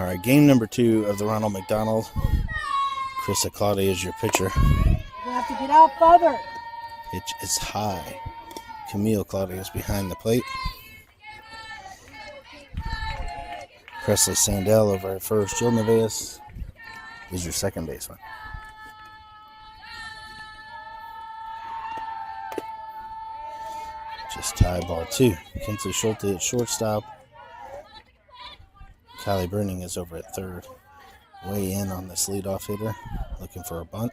All right, game number 2 of the Ronald McDonald. Krista Claudia is your pitcher. You have to get out further. Pitch is high. Camille Claudia is behind the plate. Presley Sandell over at first. Jill Nevaez is your second baseman. Just tie ball 2. Kinsley Schulte at shortstop. Kylie Burning is over at third. Way in on this leadoff hitter, looking for a bunt.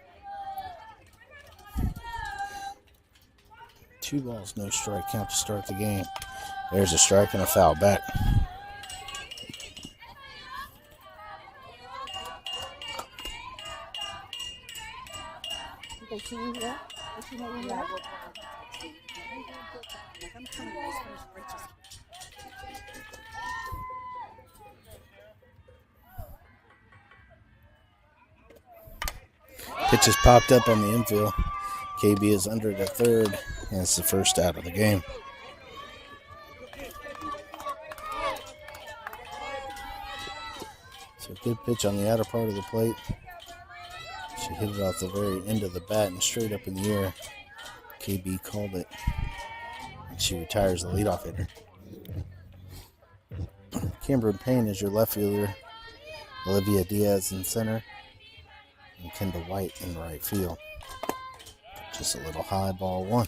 2 balls, no strike count to start the game. There's a strike and a foul back. Did they see you here? Did you know you were Pitch is popped up on the infield. KB is under it at third, and it's the first out of the game. So good pitch on the outer part of the plate. She hit it off the very end of the bat and straight up in the air. KB called it, and she retires the leadoff hitter. Cameron Payne is your left fielder. Olivia Diaz in center. And Kendall White in right field. Just a little high, ball 1.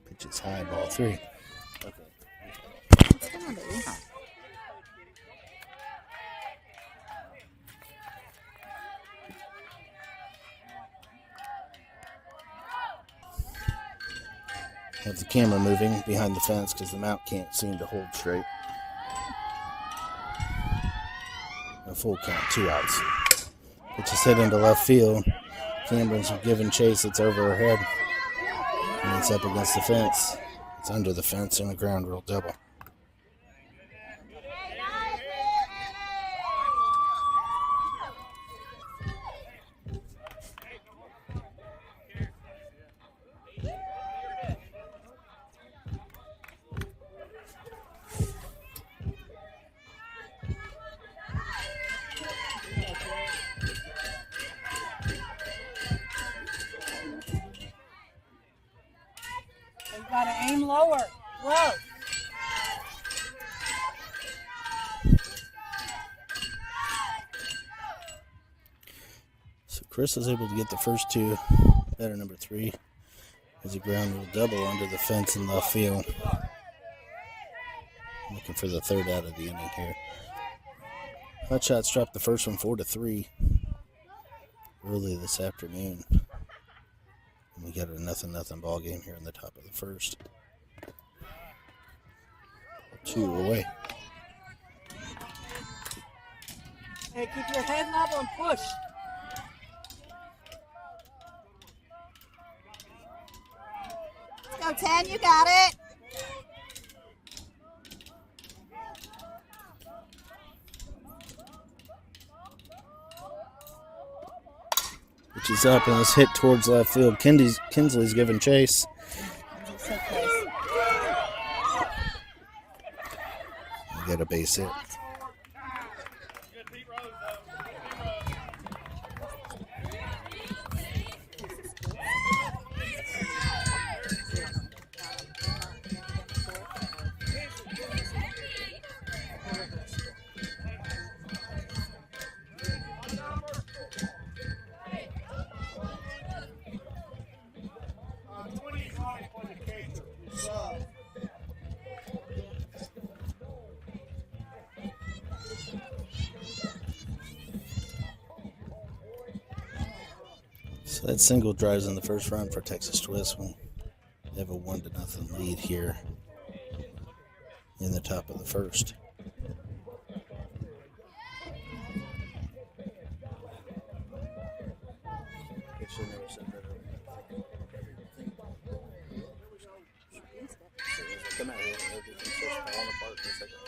Pitch is high, ball 3. Have the camera moving behind the fence because the mount can't seem to hold straight. A full count, 2 outs. Pitch is hit into left field. Cameron's giving chase. It's over her head. And it's up against the fence. It's under the fence and a ground rule double. You gotta aim lower. Whoa. So Chris is able to get the first 2. Batter number 3 is a ground rule double under the fence in left field. Looking for the 3rd out of the inning here. Hotshots dropped the first one 4-3 early this afternoon. And we got a 0-0 ball game here in the top of the first. 2 away. Hey, keep your head level and push. Let's go, 10. You got it. Which is up and is hit towards left field. Kinsley's giving chase. We got a base hit. So that single drives in the first run for Texas Twist when They have a 1-0 lead here in the top of the first. Come out here, everything starts falling apart in a second.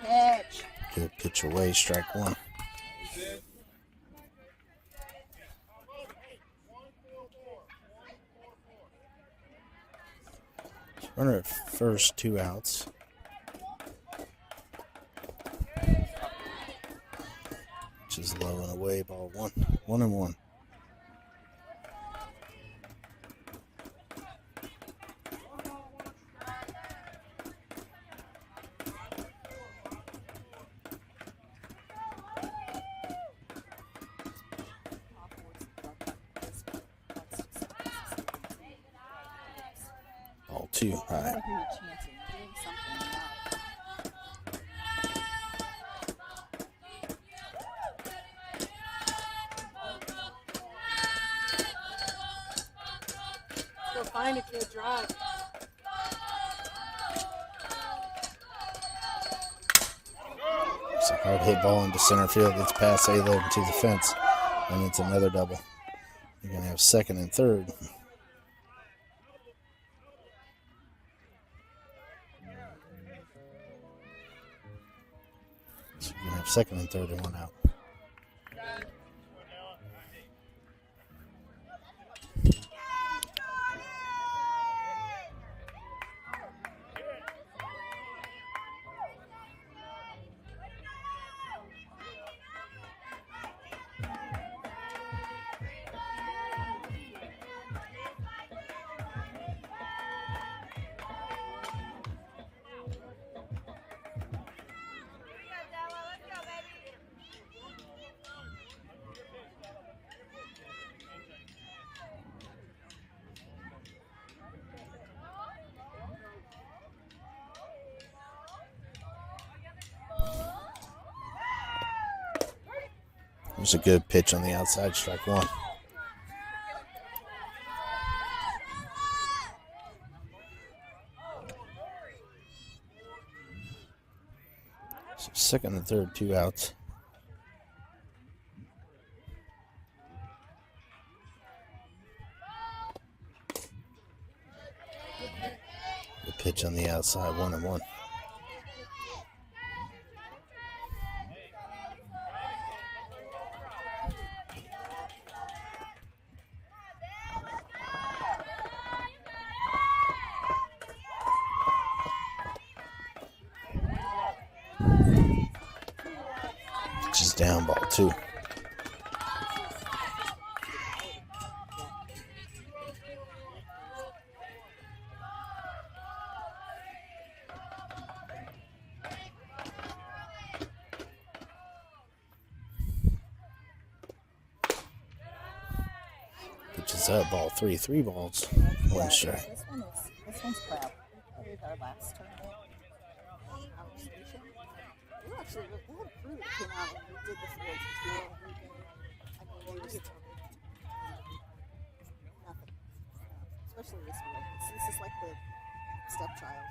Pitch. Good pitch away, strike one. Runner at first, 2 outs. Which is low and away, ball 1. 1-1. Ball 2 high. Go find a kid, drive. It's a hard hit ball into center field. It's past A-Low to the fence, and it's another double. You're going to have second and third. So you're going to have second and third and 1 out. There's a good pitch on the outside, strike one. So second and third, 2 outs. The pitch on the outside, 1-1. Just down, ball 2. Pitches up, ball 3. 3 balls, 1 strike. This one's crap. I did our last tournament. Actually, they had crew that came out and we did the fields as well. I mean, they just nothing. Especially this field. This is like the stepchild.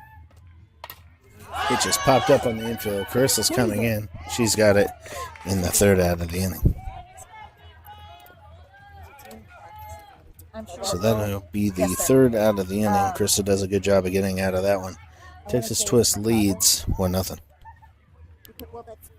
It just popped up on the infield. Carissa's coming in. She's got it in the third out of the inning. So that'll be the third out of the inning. Carissa does a good job of getting out of that one. Texas Twist leads 1-0. Well, that's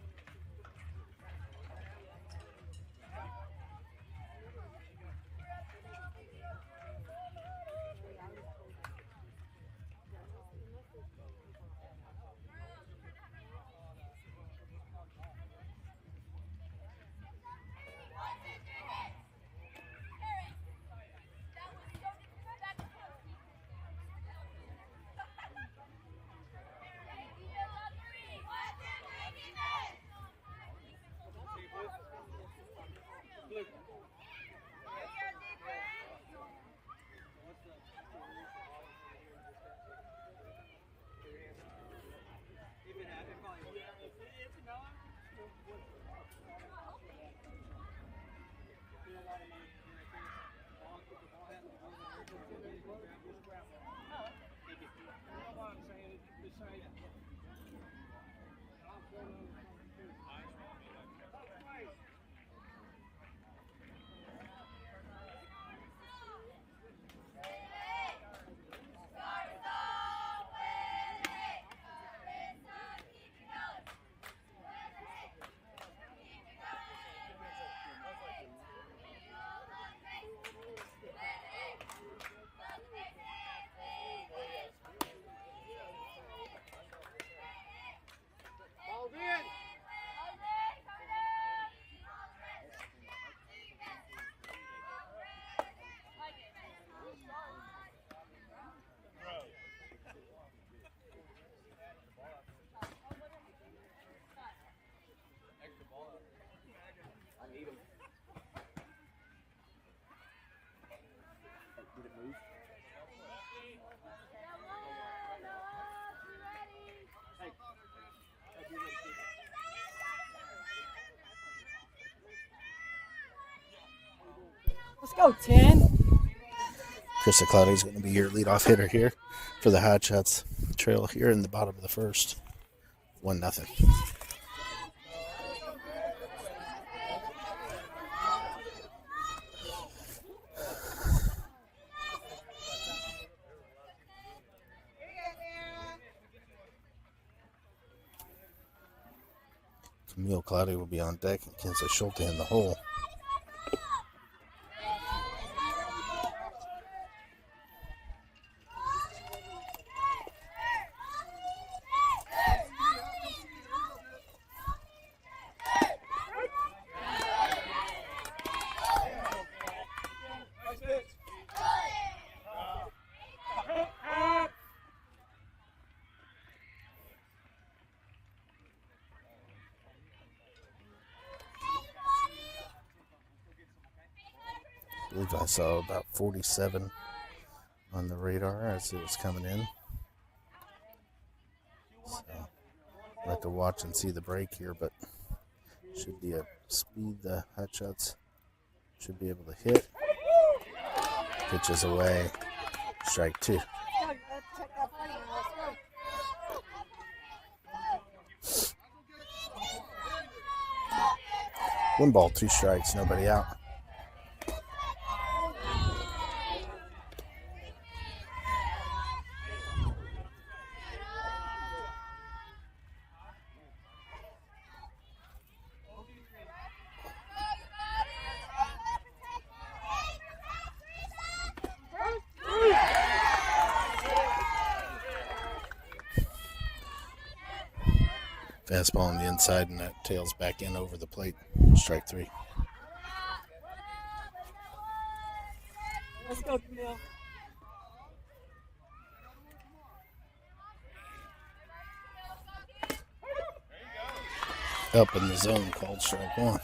Let's go, 10. Krista Cloudy's going to be your leadoff hitter here for the Hotshots trail here in the bottom of the first. 1-0. Camille Cloudy will be on deck and Kinsley Schulte in the hole. I believe I saw about 47 on the radar as it was coming in. So I'd like to watch and see the break here, but should be a speed the Hotshots should be able to hit. Pitches away. Strike 2. One ball, 2 strikes, nobody out. Fastball on the inside, and that tails back in over the plate. Strike 3. Let's go, Camille. Up in the zone, called strike 1.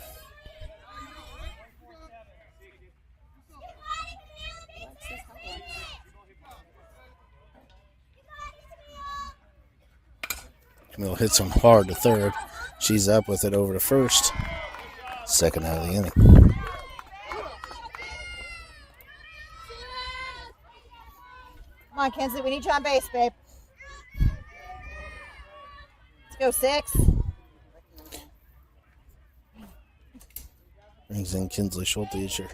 Camille hits him hard to third. She's up with it over to first. Second out of the inning. Come on, Kinsley. We need you on base, babe. Let's go, 6. Brings in Kinsley Schulte as your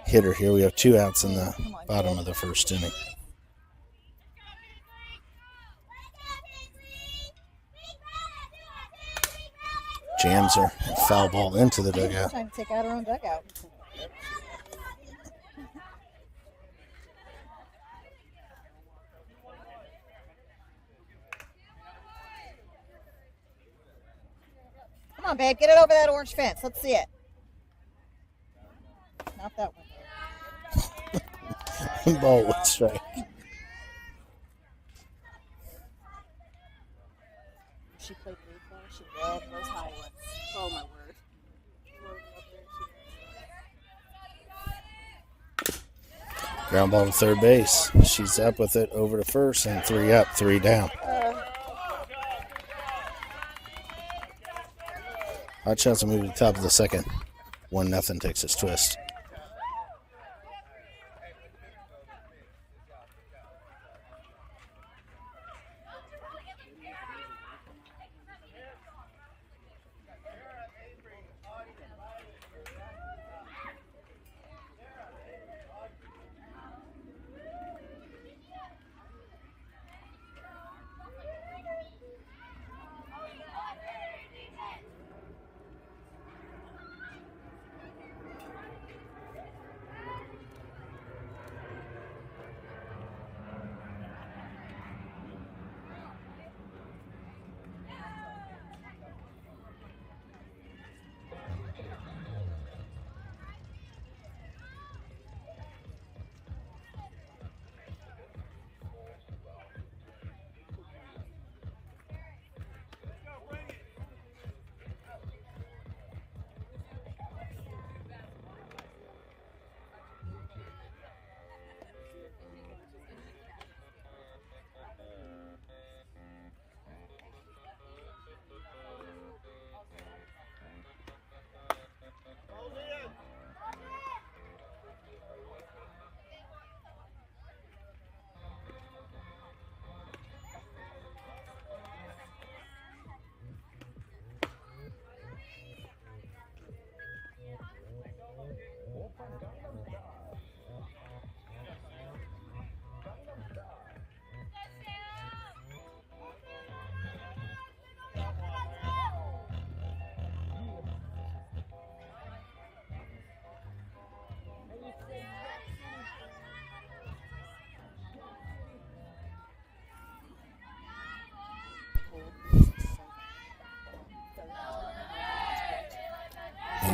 hitter here. We have 2 outs in the bottom of the first inning. Jams her foul ball into the dugout. Trying to take out her own dugout. Come on, babe. Get it over that orange fence. Let's see it. Not that one. Ball with strike. She played baseball. She loved those high ones. Oh, my word. Ground ball to third base. She's up with it over to first, and 3 up, 3 down. Hotshots will move to the top of the second. 1-0 Texas Twist.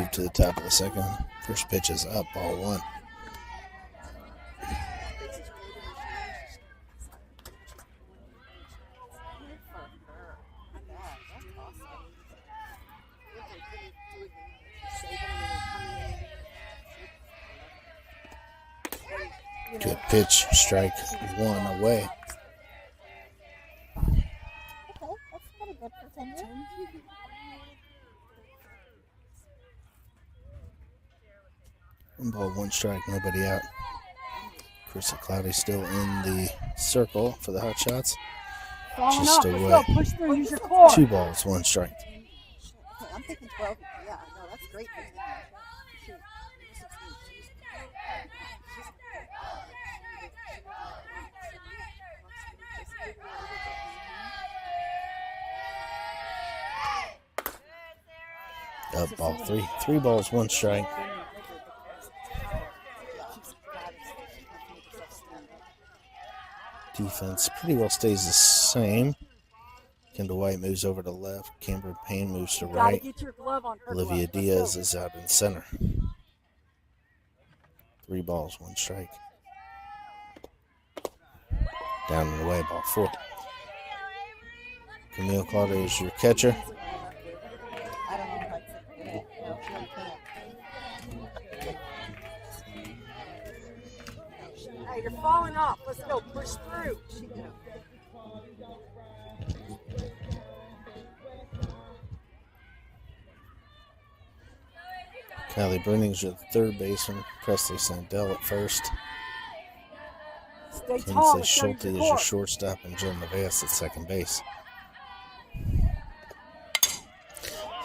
move to the top of the second. First pitch is up, ball one. Good pitch, strike one away. Okay, that's pretty good for 10 years. One ball, one strike, nobody out. Chris Cloudy still in the circle for the Hotshots. Just away. Push through, use your core. 2 balls, 1 strike. Okay, I'm thinking 12. Yeah, no, that's great. Shoot. Up ball 3. 3 balls, 1 strike. Defense pretty well stays the same. Kendall White moves over to left. Camber Payne moves to right. Olivia Diaz is out in center. 3 balls, 1 strike. Down and away, ball 4. Camille Claudio is your catcher. I don't know if that's it. No, she can't. Hey, you're falling off. Let's go. Push through. Kylie Brunings your third baseman. Presley Sandell at first. Kinsley Schulte is your shortstop, and Jen Nevaez at second base.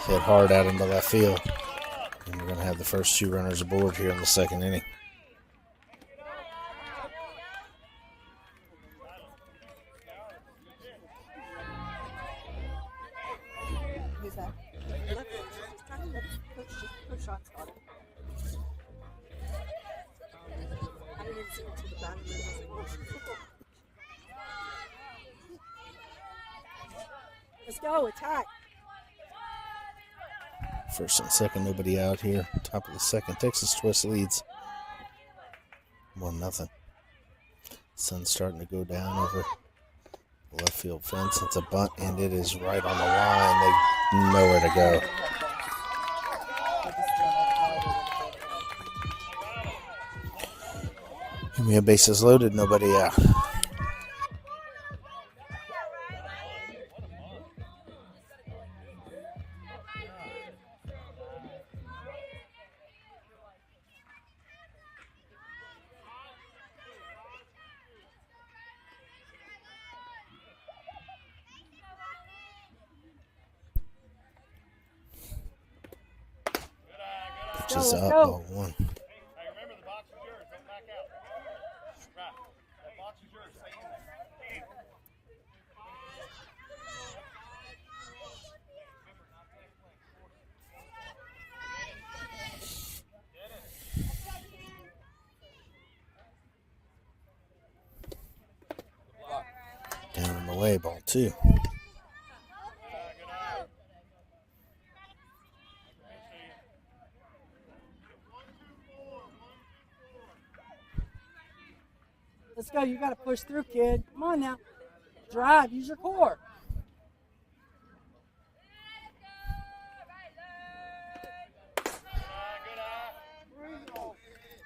Hit hard out into left field. And we're going to have the first 2 runners aboard here in the second inning. Who's that? Coach Sean's got it. I didn't see it to the back. Let's go, attack. First and second, nobody out here. Top of the second, Texas Twist leads 1-0. Sun's starting to go down over the left field fence. It's a bunt, and it is right on the line. They nowhere to go. We have bases loaded, nobody out. Pitches up, ball 1. Down and away, ball 2. Let's go. You got to push through, kid. Come on now. Drive. Use your core.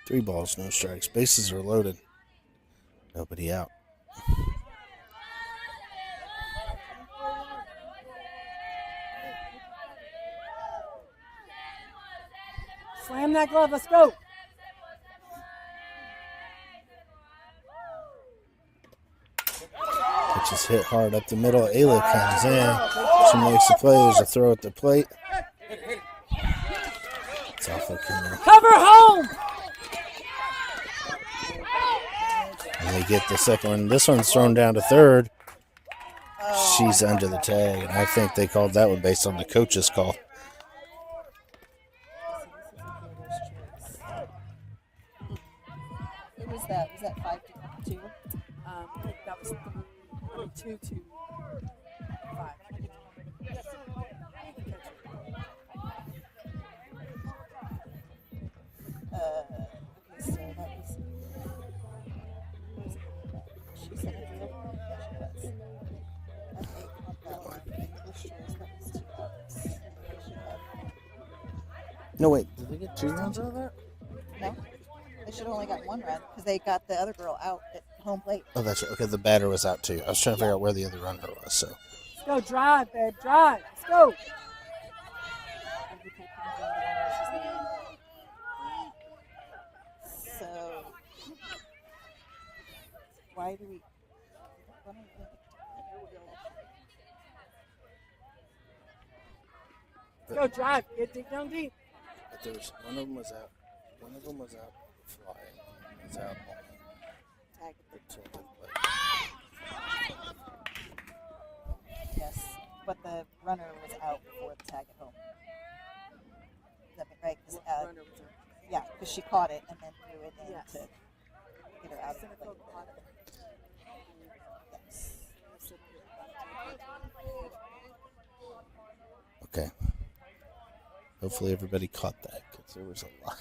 Three balls, no strikes. Bases are loaded. Nobody out. Slam that glove. Let's go. Pitch is hit hard up the middle. Ayla comes in. She makes the play. There's a throw at the plate. It's off of Kimmer. Cover home. And they get the second one. This one's thrown down to third. She's under the tag, and I think they called that one based on the coach's call. Who was that? Was that 5-2? That was 2-5. No, wait. Did they get 2 runs out of that? No, they should have only got 1 run because they got the other girl out at home plate. Oh, that's right. Okay, the batter was out too. I was trying to figure out where the other runner was. So. Let's go, drive, babe, drive. Let's go. So, why do we? Let's go, drive. Get deep down deep. But there was one of them was out. One of them was out flying. Was out on the tilted plate. Yes, but the runner was out before the tag at home. Is that right? Yeah, because she caught it and then threw it in Yes. to get her out of the plate. Yes. Okay. Hopefully everybody caught that because there was a lot.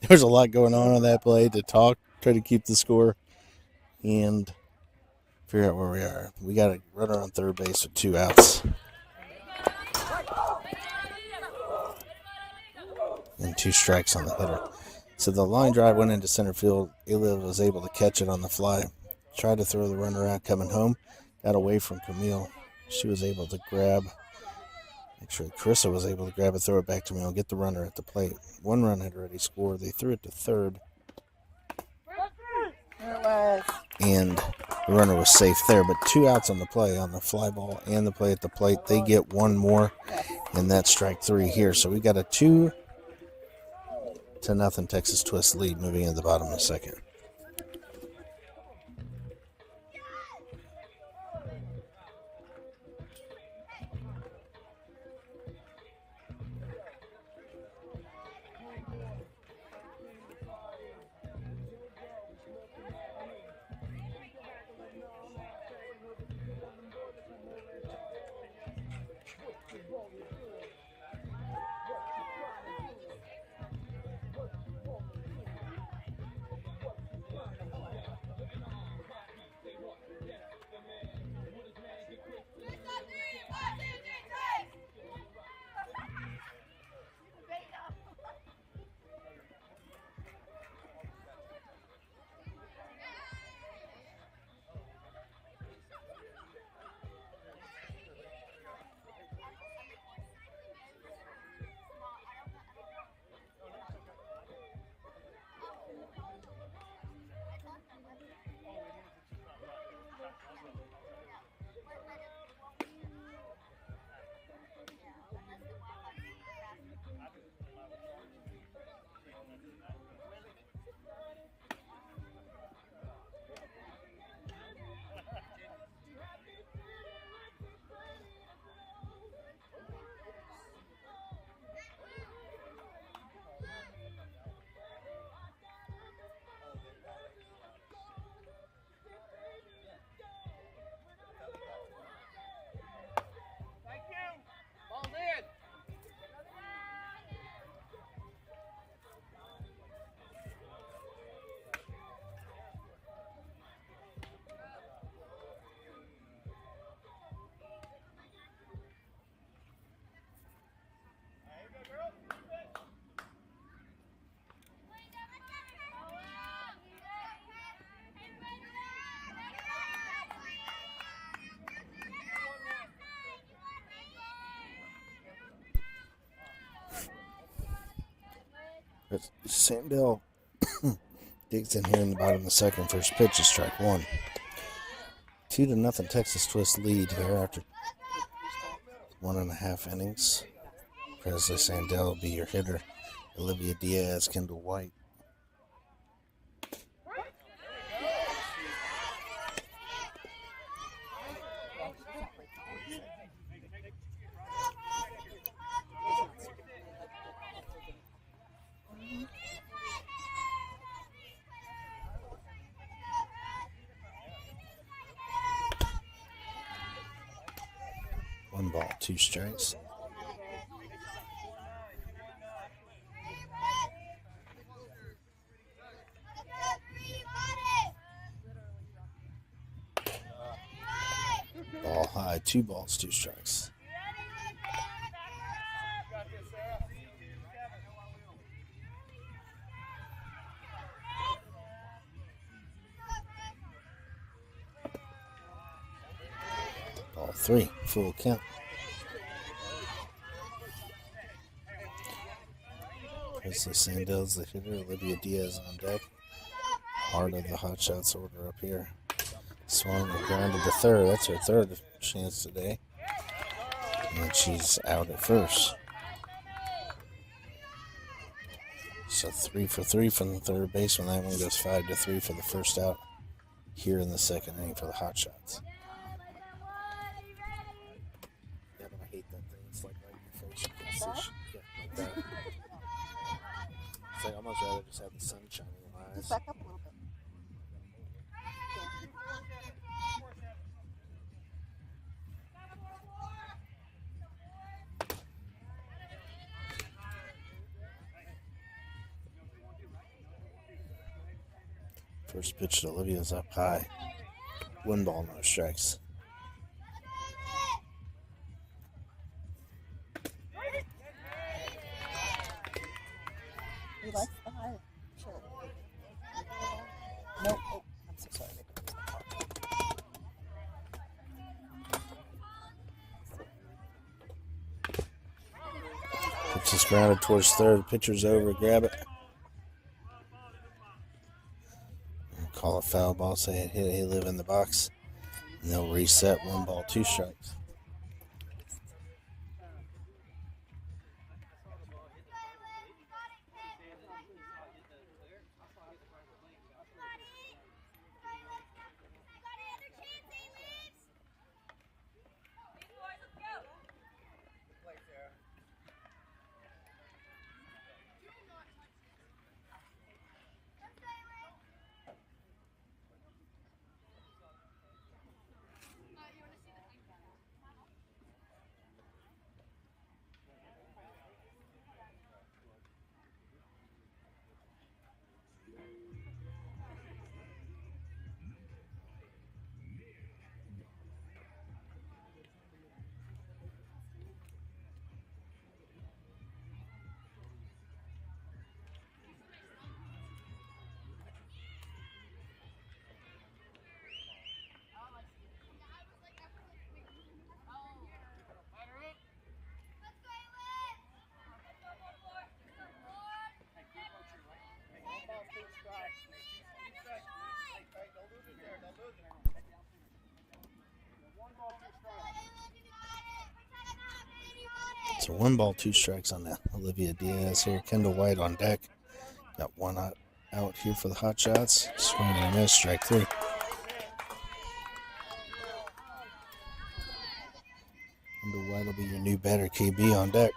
There was a lot going on that play to try to keep the score, and figure out where we are. We got a runner on third base with 2 outs. And 2 strikes on the hitter. So the line drive went into center field. Ayla was able to catch it on the fly. Tried to throw the runner out coming home. Got away from Camille. She was able to grab. Actually, Carissa was able to grab it, throw it back to Camille, get the runner at the plate. 1 run had already scored. They threw it to third. There it was. And the runner was safe there. But 2 outs on the play, on the fly ball and the play at the plate. They get 1 more, and that's strike 3 here. So we got a 2-0 Texas Twist lead moving into the bottom of the second. Sandell digs in here in the bottom of the second. First pitch is strike 1. 2-0 Texas Twist lead here after 1.5 innings. Presley Sandell will be your hitter. Olivia Diaz, Kendall White. One ball, 2 strikes. Ball high, 2 balls, 2 strikes. Ball 3, full count. Presley Sandel's the hitter. Olivia Diaz on deck. Heart of the Hotshots order up here. Swung and grounded to third. That's her third chance today. And she's out at first. So 3 for 3 from the third baseman. That one goes 5 to 3 for the first out here in the second inning for the Hotshots. Yeah, but I hate that thing. It's like right in your face. You can see shit like that. It's like I'd almost rather just have the sun shining in my eyes. Back up a little bit. First pitch to Olivia's up high. 1 ball, no strikes. He likes the high shirt. Nope. Oh, I'm so sorry. Pitch is grounded towards third. Pitcher's over. Grab it. Call a foul ball. Say hey, live in the box. And they'll reset. 1 ball, 2 strikes. So 1 ball, 2 strikes on that. Olivia Diaz here. Kendall White on deck. Got 1 out here for the Hotshots. Swing and a miss. Strike 3. Kendall White will be your new batter. KB on deck.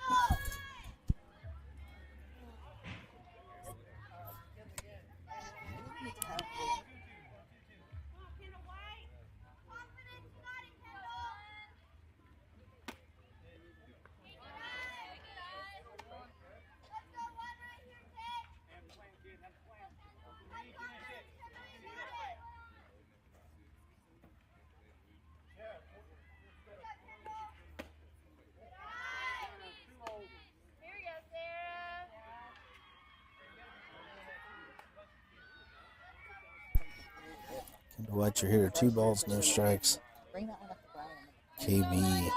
Kendall White, your hitter. 2 balls, no strikes. Bring that one up to Brian. KB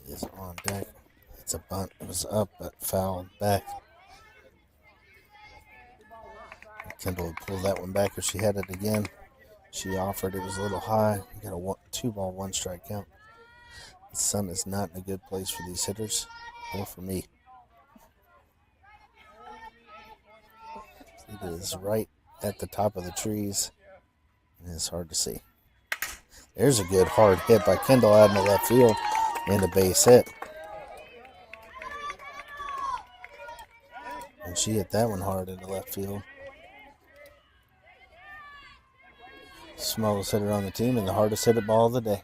is on deck. It's a bunt. It was up, but fouled back. Kendall would pull that one back if she had it again. She offered. It was a little high. You got a 2 ball, 1 strike count. The sun is not in a good place for these hitters, or for me. It is right at the top of the trees, and it's hard to see. There's a good hard hit by Kendall out in the left field, and a base hit. And she hit that one hard in the left field. Smallest hitter on the team and the hardest hit ball of the day.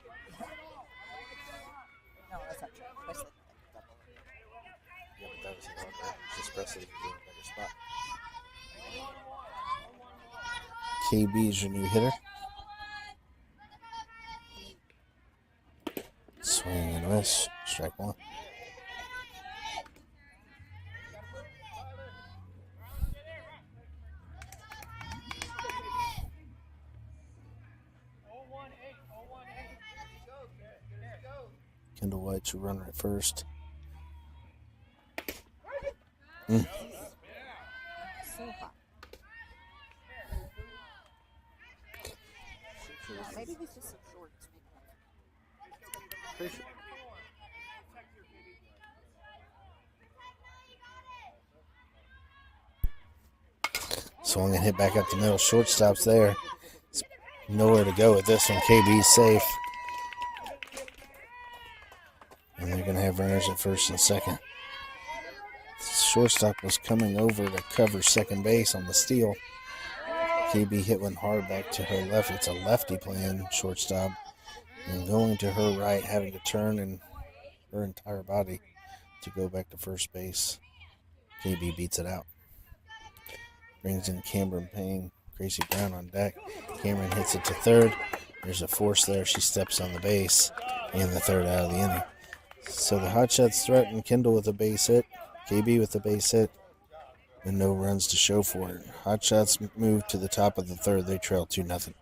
No, that's not true. Presley Yeah, but that was a hard hit. Just Presley was in a better spot. KB is your new hitter. Swing and a miss. Strike 1. Kendall White's your runner at first. So hot. Maybe he's just so short. Swung and hit back up the middle. Shortstop's there. It's nowhere to go with this one. KB's safe. And they're going to have runners at first and second. Shortstop was coming over to cover second base on the steal. KB hit one hard back to her left. It's a lefty playing shortstop. And going to her right, having to turn in her entire body to go back to first base. KB beats it out. Brings in Cameron Payne. Gracie Brown on deck. Cameron hits it to third. There's a force there. She steps on the base. And the third out of the inning. So the Hotshots threaten Kendall with a base hit. KB with the base hit. And no runs to show for it. Hotshots move to the top of the third. They trail 2-0.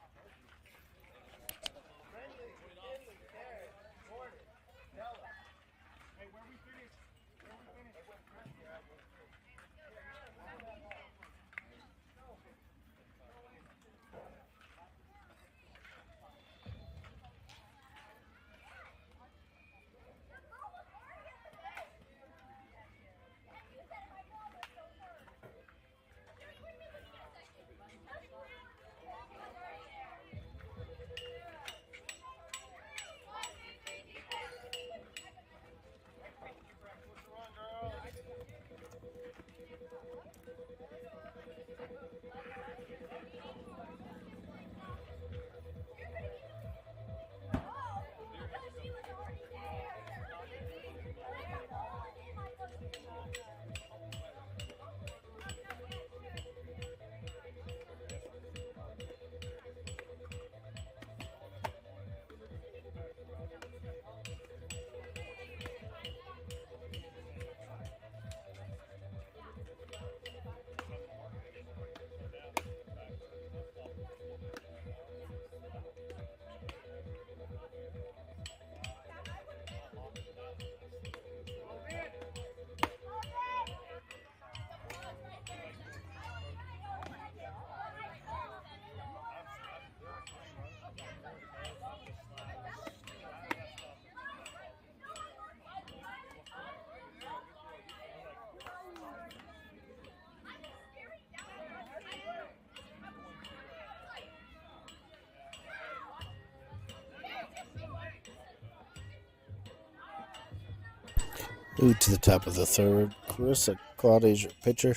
Move to the top of the third. Carissa Claudia's your pitcher.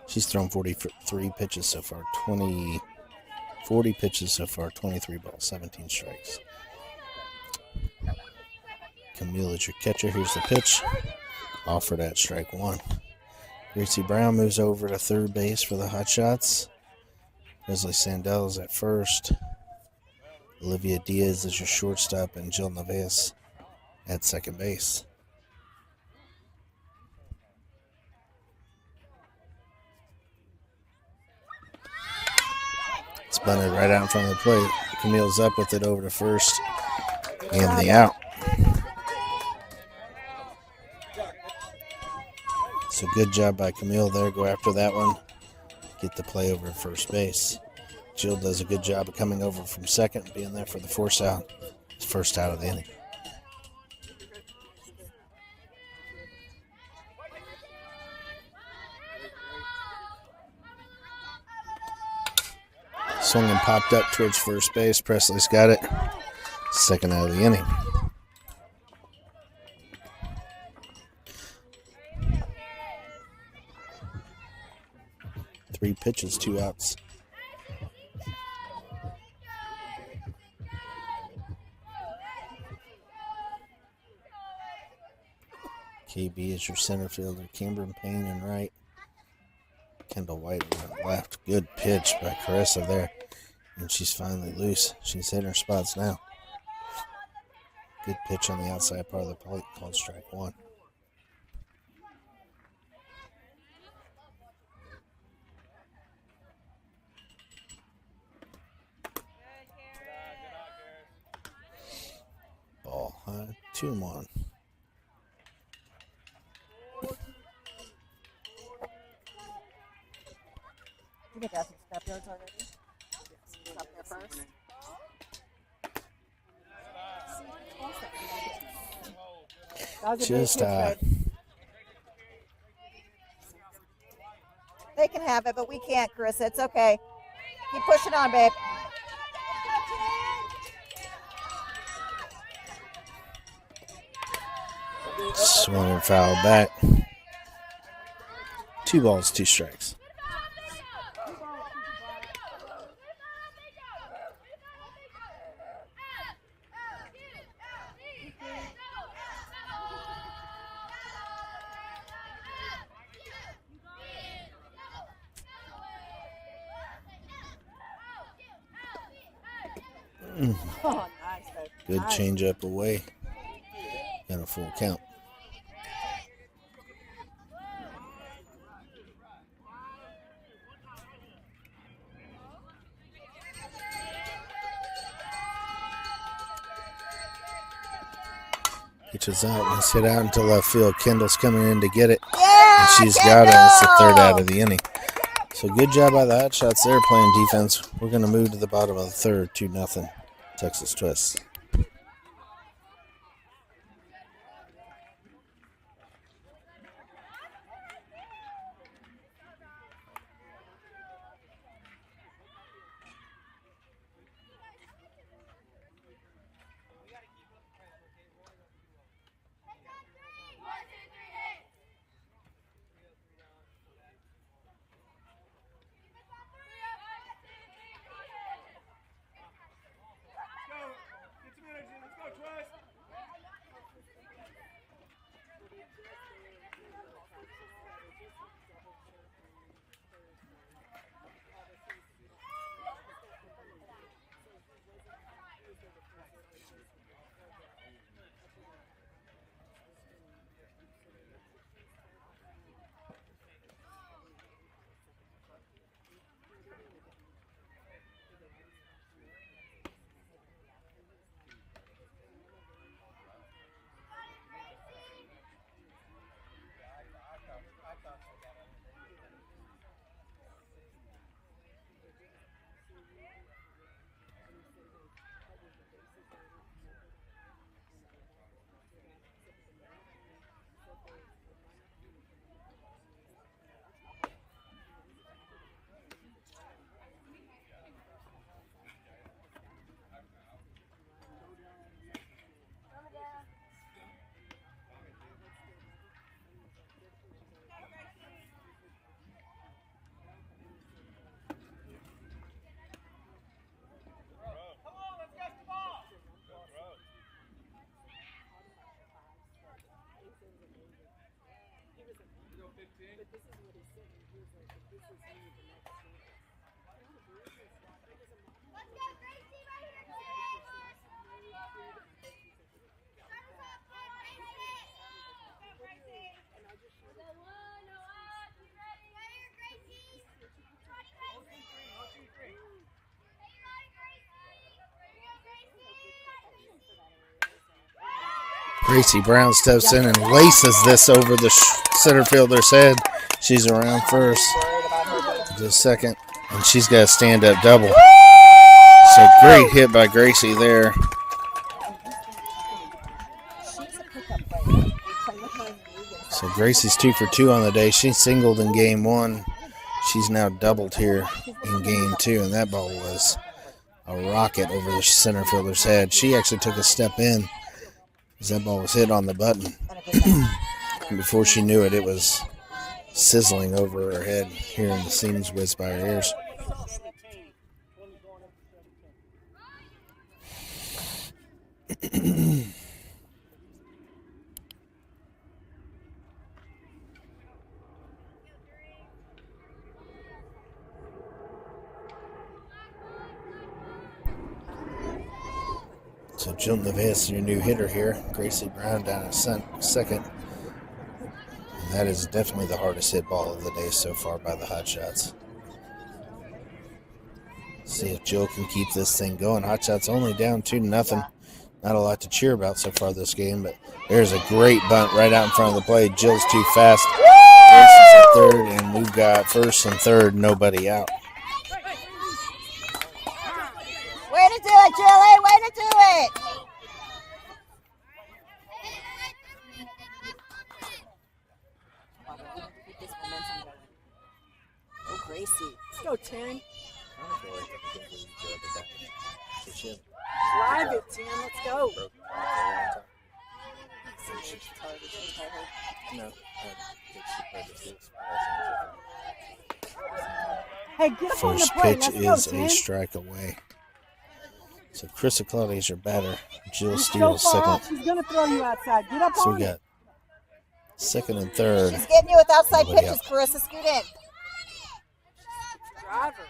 She's thrown 43 pitches so far. 40 pitches so far. 23 balls, 17 strikes. Camille is your catcher. Here's the pitch. Offered at strike one. Gracie Brown moves over to third base for the Hotshots. Leslie Sandell is at first. Olivia Diaz is your shortstop, and Jill Neves at second base. It's bunted right out in front of the plate. Camille's up with it over to first, and the out. So good job by Camille there. Go after that one. Get the play over at first base. Jill does a good job of coming over from second, being there for the force out. First out of the inning. Swung and popped up towards first base. Presley's got it. Second out of the inning. Three pitches, 2 outs. KB is your center fielder. Cameron Payne in right. Kendall White on left. Good pitch by Carissa there. And she's finally loose. She's hitting her spots now. Good pitch on the outside part of the plate called strike one. Ball high, 2-1. You get that scrap yards already? It's up there first. That was a Just great kick, babe. They can have it, but we can't, Chris. It's okay. Keep pushing on, babe. Swung and fouled back. 2 balls, 2 strikes. Oh, nice, babe. Good Nice. change up away. And a full count. Pitches out. Let's hit out into left field. Kendall's coming in to get it. Yeah, And she's got it. It's the third out of the inning. So good job by the Hotshots there playing defense. We're going to move to the bottom of the third, 2-0. Texas Twist. Gracie Brown steps in and laces this over the center fielder's head. She's around first, the second, and she's got a stand-up double. So great hit by Gracie there. So Gracie's 2 for 2 on the day. She singled in game 1. She's now doubled here in game 2, and that ball was a rocket over the center fielder's head. She actually took a step in as that ball was hit on the button. And before she knew it, it was sizzling over her head, hearing the seams whiz by her ears. So Jill Neves, your new hitter here. Gracie Brown down at second. And that is definitely the hardest hit ball of the day so far by the Hotshots. See if Jill can keep this thing going. Hotshots only down 2-0. Not a lot to cheer about so far this game, but there's a great bunt right out in front of the plate. Jill's too fast. Gracie's at third, and we've got first and third, nobody out. Way to do it, Jilly. Way to do it. Keep this momentum going. Oh, Gracie. Let's go, 10. Drive it, 10. Let's go. No. Hey, get up on the First plate. pitch Let's is go, a 10. strike away. So Chris Claudia's your batter. Jill You're so Steele's far second. off. She's going to throw you outside. Get up So on we it. got second and third. She's getting you with outside Nobody pitches, out. Carissa. Scoot in. Drive her.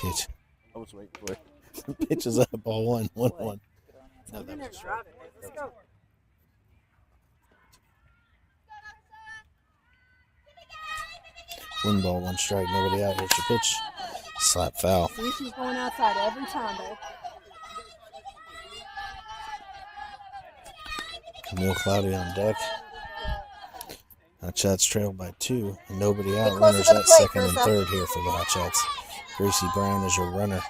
Pitch. I was waiting for it. Pitch is up, ball 1-1. No, Get that in there, was drive it. Let's go. one ball, 1 strike, nobody out. Here's your pitch. Slap foul. See, she's going outside every time, babe. Camille Claudia on deck. Hotshots trailed by 2. And nobody out. Get closer Runners to the at plate, second and Carissa. third here for the Hotshots. Gracie Brown is your runner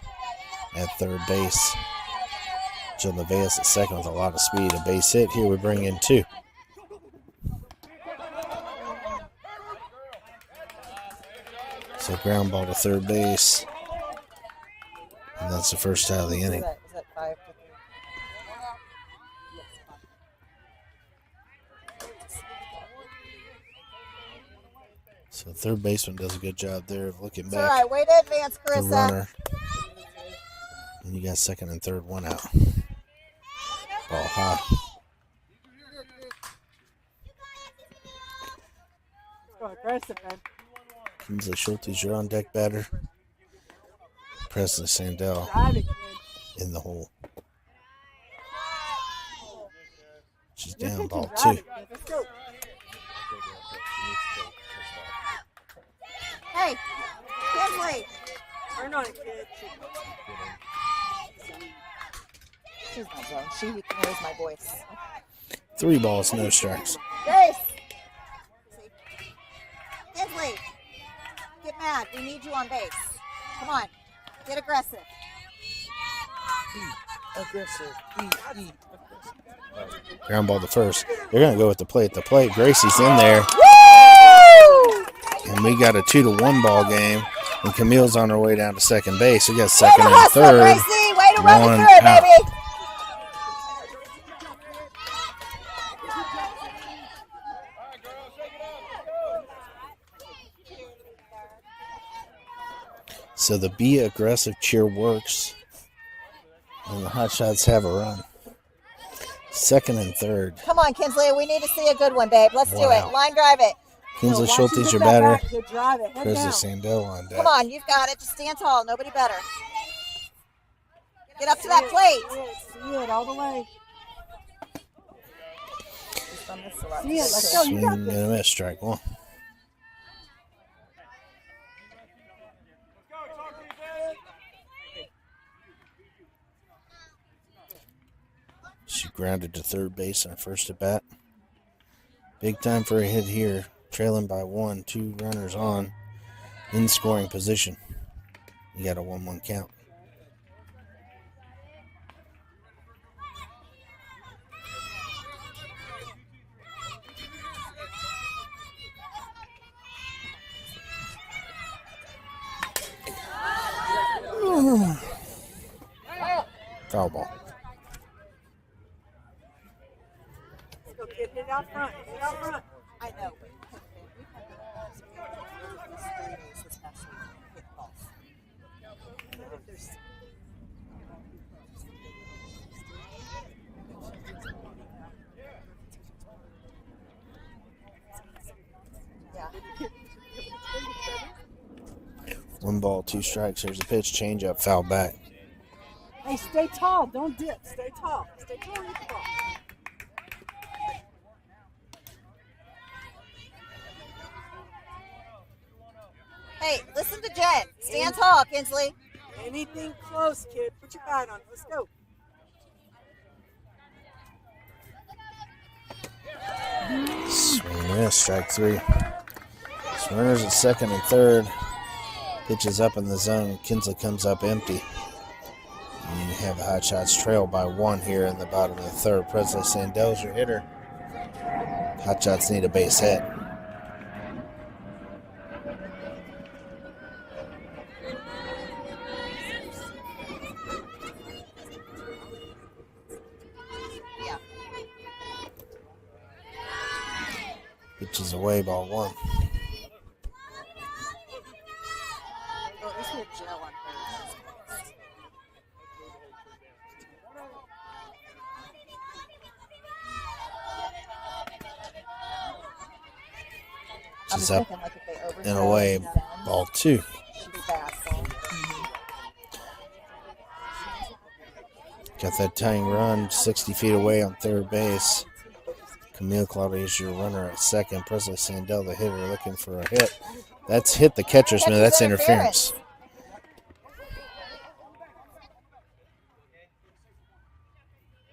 at third base. Jill Nevaez at second with a lot of speed. A base hit. Here we bring in 2. So ground ball to third base. And that's the first out of the inning. Is that 5 to 3? So third baseman does a good job there of looking It's all back. right. Way to advance, The Carissa. runner. And you got second and third, 1 out. Ball high. Let's go aggressive, babe. Kinsley Schulte's your on deck batter. Presley Sandell Drive it, kid. in the hole. She's You're down, pitching, ball drive 2. it, kid. Let's go. Hey, Kinsley. Turn on it, kid. She's not wrong. She knows my voice. 3 balls, no strikes. Grace. Kinsley. Get mad. We need you on base. Come on. Get aggressive. Ground ball to first. They're going to go with the plate. The plate, Gracie's in there. Woo! And we got a 2-1 ball game. And Camille's on her way down to second base. We got Way second to and hustle, third. Gracie. Way to run One it through, out. baby. So the be aggressive cheer works. And the Hotshots have a run. Second and third. Come on, Kinsley. We need to see a good one, babe. Let's do Wow. it. Line drive it. Kinsley Watch you Schulte's get your that batter. back, kid. Drive it. Head Presley down. Sandell on deck. Come on. You've got it. Just stand tall. Nobody better. Get up to that plate. See it all the way. See See it. Let's go. You Swing got and this. a miss, strike 1. She grounded to third base on first at bat. Big time for a hit here. Trailing by 1, 2 runners on. In scoring position. You got a 1-1 count. Foul ball. Let's go, kid. Hit out front. Hit out front. I know. But we've had these 3 days this past week. Hit balls. Yeah. 1 ball, 2 strikes. There's a pitch, change up, foul back. Hey, stay tall. Don't dip. Stay tall. Stay tall. Hit the ball. Hey, listen to Jen. Stand tall, Kinsley. Anything close, kid. Put your pad on. Let's go. Swing and miss, strike 3. So runners at second and third. Pitches up in the zone. Kinsley comes up empty. And you have the Hotshots trail by 1 here in the bottom of the third. Presley Sandell's your hitter. Hotshots need a base hit. Yeah. Pitches away, ball 1. Well, at least we have Jill on first. Pitches up and away, ball 2. Should be Bassel. Got that tying run 60 feet away on third base. Camille Claudia is your runner at second. Presley Sandell, the hitter, looking for a hit. That's hit the catcher's man. That's interference.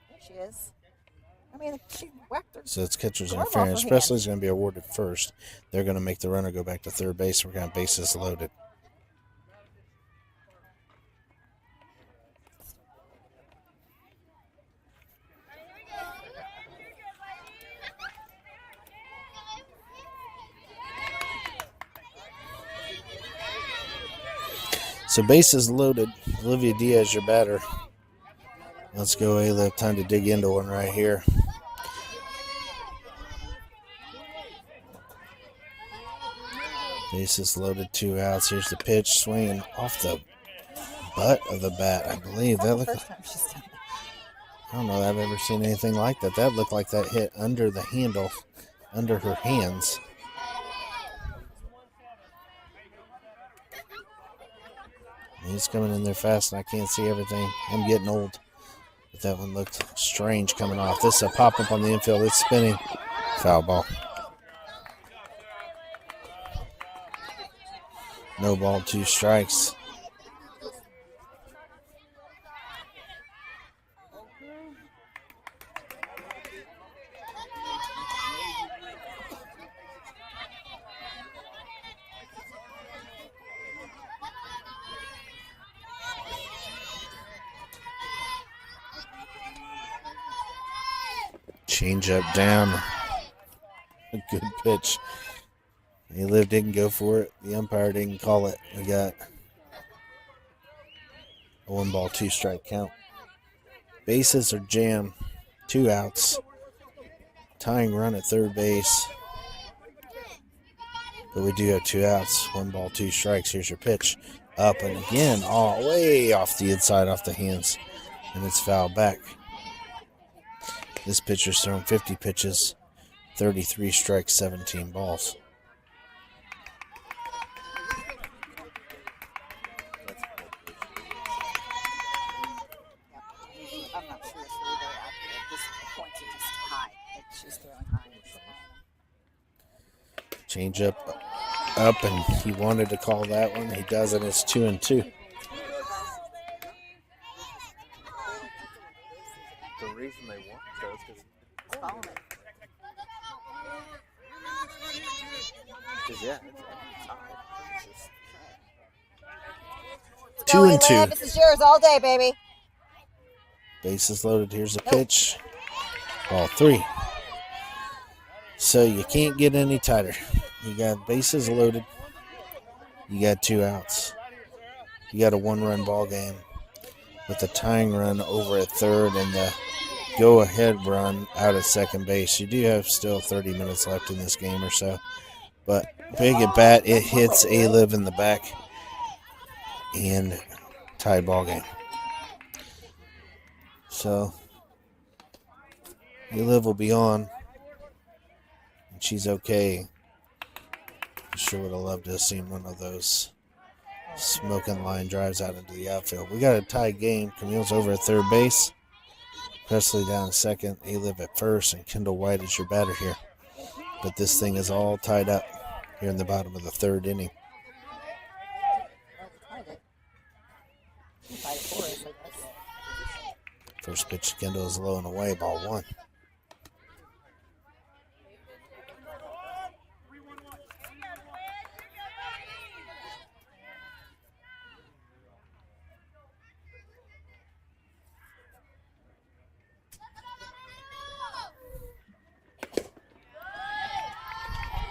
There she is. I mean, she whacked her. So it's catcher's Glove off interference. her Presley's going to be awarded first. They're going to make the runner go back to third base. We're going to have bases loaded. So bases loaded. Olivia Diaz, your batter. Let's go, Ayla. Time to dig into one right here. Bases loaded, 2 outs. Here's the pitch, swinging off the butt of the bat. I believe that looked. First time she's done it. I don't know that I've ever seen anything like that. That looked like that hit under the handle, under her hands. He's coming in there fast, and I can't see everything. I'm getting old. But that one looked strange coming off. This is a pop-up on the infield. It's spinning. Foul ball. No ball, 2 strikes. Change up down. A good pitch. Liv didn't go for it. The umpire didn't call it. We got a 1 ball, 2 strike count. Bases are jammed. 2 outs. Tying run at third base. But we do have 2 outs. 1 ball, 2 strikes. Here's your pitch. Up and again, all way off the inside, off the hands. And it's fouled back. This pitcher's thrown 50 pitches, 33 strikes, 17 balls. I'm not sure it's really very accurate. At this point, it's just high. Like she's throwing high. Change up, and he wanted to call that one. He does, and it's 2-2. The reason they want to is because yeah, it's high. It's just, 2-2. This is yours all day, baby. Bases loaded. Here's the pitch. Ball 3. So you can't get any tighter. You got bases loaded. You got 2 outs. You got a 1-run ball game with a tying run over at third and the go-ahead run out at second base. You do have still 30 minutes left in this game or so. But big at bat, it hits A-Liv in the back and tied ball game. So A-Liv will be on, and she's okay. I sure would have loved to have seen one of those smoking line drives out into the outfield. We got a tied game. Camille's over at third base. Presley down at second. A-Liv at first, and Kendall White is your batter here. But this thing is all tied up here in the bottom of the third inning. First pitch to Kendall is low and away, ball 1.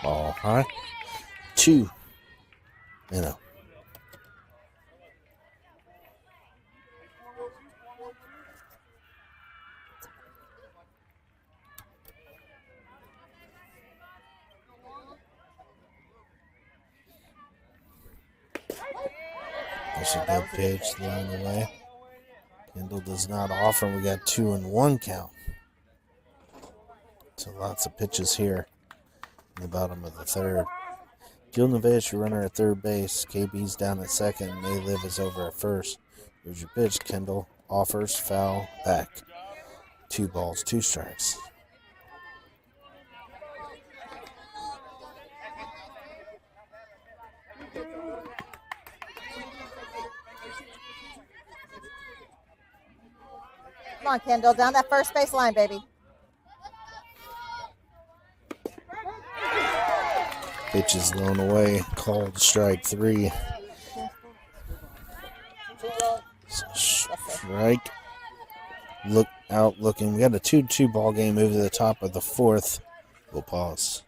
Ball high. 2. And a that's a good pitch, line away. Kendall does not offer, and we got 2-1 count. So lots of pitches here in the bottom of the third. Gil Nevaeh, your runner at third base. KB's down at second. May Live is over at first. Here's your pitch. Kendall offers, foul, back. 2 balls, 2 strikes. Come on, Kendall, down that first base line, baby. Pitch is blown away. Called strike 3. Strike. Look out looking. We got a 2-2 ball game over the top of the 4th. We'll pause.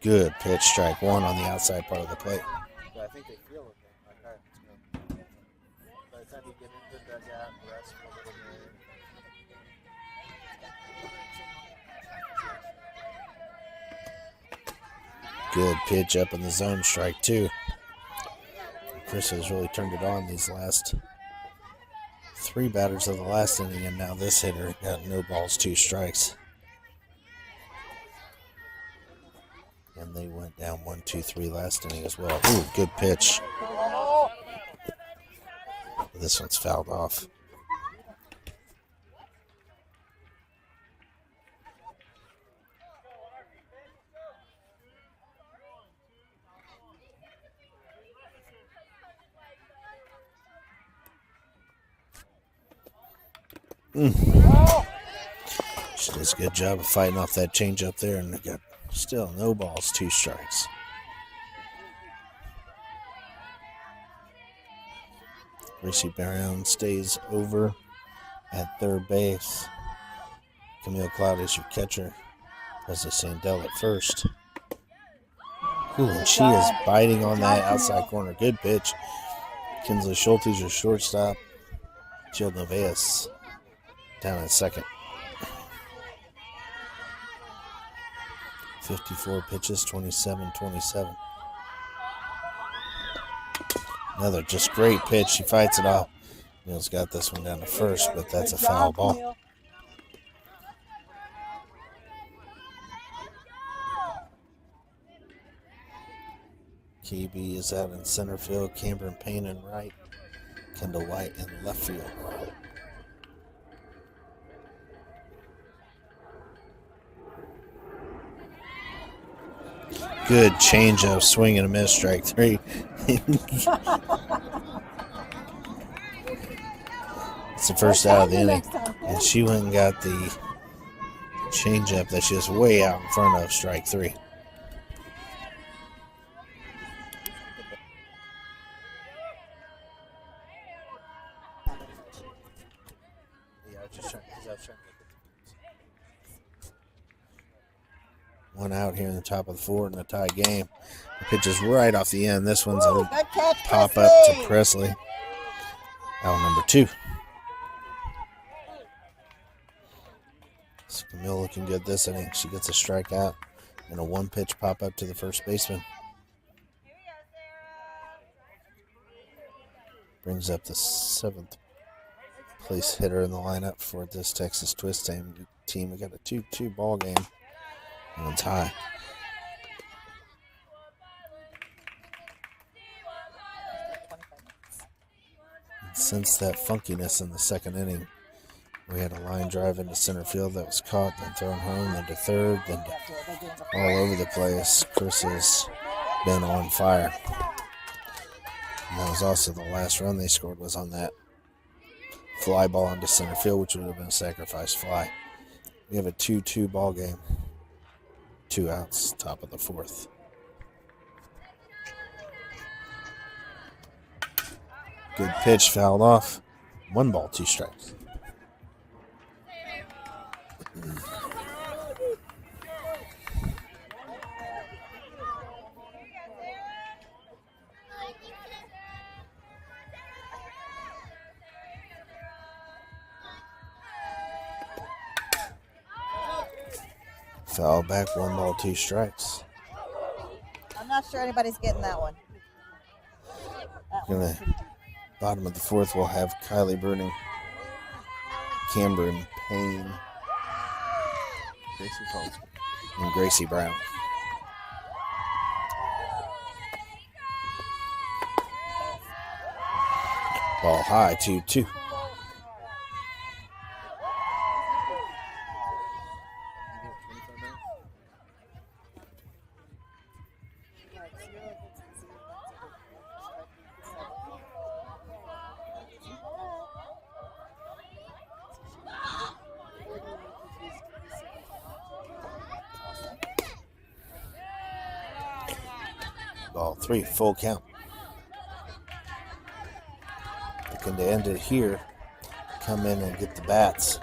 Good pitch, strike 1 on the outside part of the plate. But I think they feel it. Like, all right, let's go. By the time you get into the dugout, rest for a little bit. Good pitch up in the zone, strike 2. Chris has really turned it on these last 3 batters of the last inning, and now this hitter got no balls, 2 strikes. And they went down 1-2-3 last inning as well. Ooh, good pitch. This one's fouled off. She does a good job of fighting off that changeup there, and they got still no balls, 2 strikes. Gracie Brown stays over at third base. Camille Cloud is your catcher. Leslie Sandell at first. Ooh, and she is biting on that outside corner. Good pitch. Kinsley Schulte, your shortstop. Jill Nevaez down at second. 54 pitches, 27-27. Another just great pitch. She fights it off. Camille's got this one down to first, but that's a foul ball. KB is out in center field. Cameron Payne in right. Kendall White in left field. Good changeup, swing and a miss, strike three. It's the first out of the inning. And she went and got the changeup that's just way out in front of strike three. One out here in the top of the fourth in a tie game. The pitch is right off the end. This one's a pop up to Presley. Out number 2. So Camille looking good this inning. She gets a strikeout and a 1-pitch pop up to the first baseman. Brings up the 7th place hitter in the lineup for this Texas Twist team. We got a 2-2 ball game. And it's high. Since that funkiness in the second inning, we had a line drive into center field that was caught, then thrown home, then to third, then to all over the place. Chris has been on fire. And that was also the last run they scored was on that fly ball into center field, which would have been a sacrifice fly. We have a 2-2 ball game. 2 outs, top of the fourth. Good pitch, fouled off. 1 ball, 2 strikes. Foul back, 1 ball, 2 strikes. I'm not sure anybody's getting that one. Bottom of the fourth, we'll have Kylie Bruning, Cameron Payne, and Gracie Brown. Ball high, 2-2. Ball 3, full count. Looking to end it here. Come in and get the bats.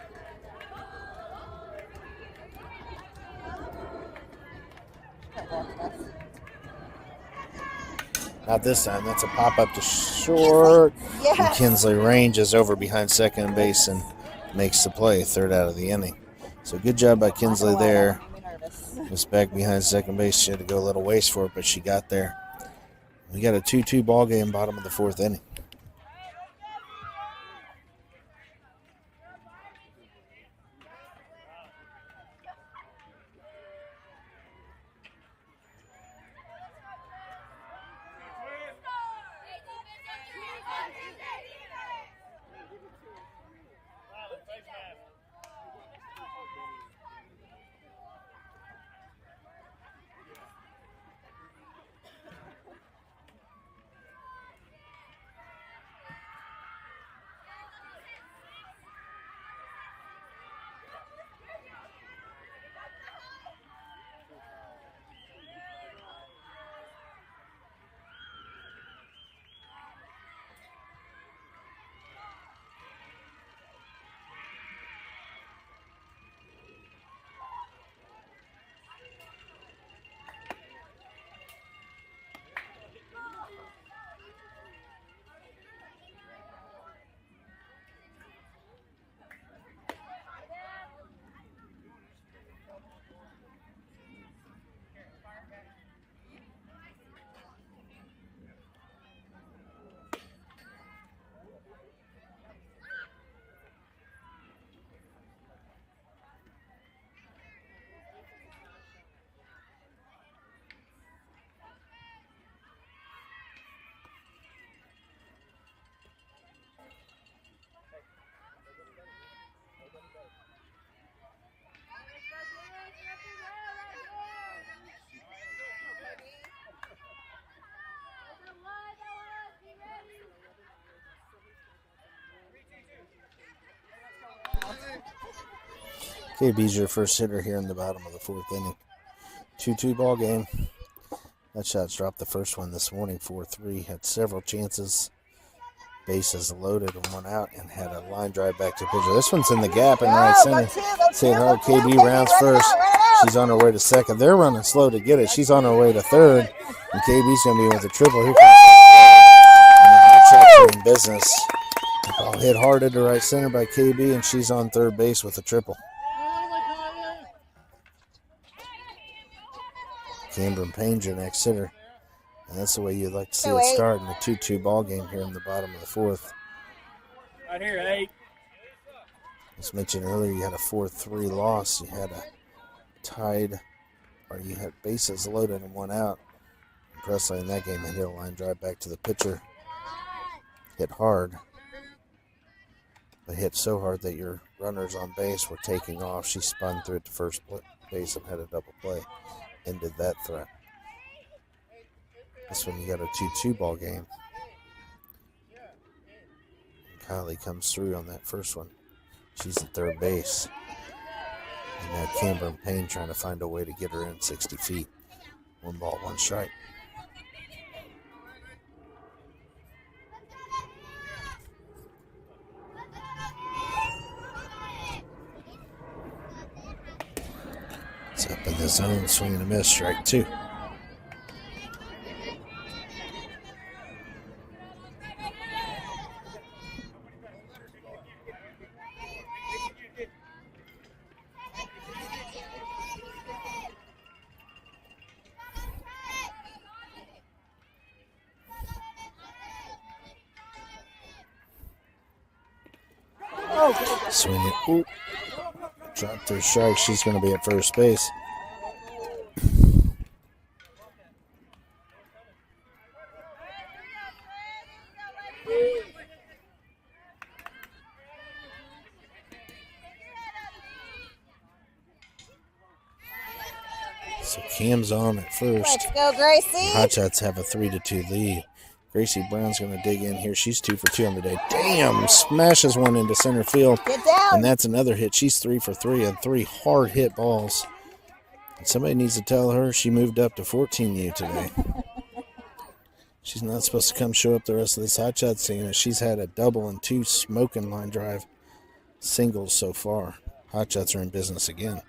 Not this time. That's a pop-up to short. Yes. And Kinsley ranges over behind second base and makes the play. 3rd out of the inning. So good job by Kinsley there. Was back behind second base. She had to go a little waste for it, but she got there. We got a 2-2 ball game, bottom of the 4th inning. KB's your first hitter here in the bottom of the fourth inning. 2-2 ball game. Hotshots dropped the first one this morning, 4-3. Had several chances. Bases loaded and one out, and had a line drive back to pitcher. This one's in the gap in right center. See it hard. KB rounds first. She's on her way to second. They're running slow to get it. She's on her way to third, and KB's going to be with a triple. Here comes the Hotshots are in business. The ball hit hard into right center by KB, and she's on third base with a triple. Cameron Payne's your next hitter. And that's the way you'd like to see it start in a 2-2 ball game here in the bottom of the fourth. Right here, 8. As mentioned earlier, you had a 4-3 loss. You had a tied, or you had bases loaded and one out. And Presley in that game hit a line drive back to the pitcher. Hit hard. But hit so hard that your runners on base were taking off. She spun through it to first base and had a double play. Ended that threat. This one you got a 2-2 ball game. And Kylie comes through on that first one. She's at third base. And now Cameron Payne trying to find a way to get her in 60 feet. 1 ball, 1 strike. It's up in the zone, swing and a miss, strike 2. Swing it. Ooh. Dropped her strike. She's going to be at first base. So Cam's on at first. Let's go, Gracie. Hotshots have a 3-2 lead. Gracie Brown's going to dig in here. She's 2 for 2 on the day. Damn! Smashes one into center field. Get down. And that's another hit. She's 3 for 3 on 3 hard hit balls. And somebody needs to tell her she moved up to 14U today. She's not supposed to come show up the rest of this Hotshots team. She's had a double and 2 smoking line drive singles so far. Hotshots are in business again.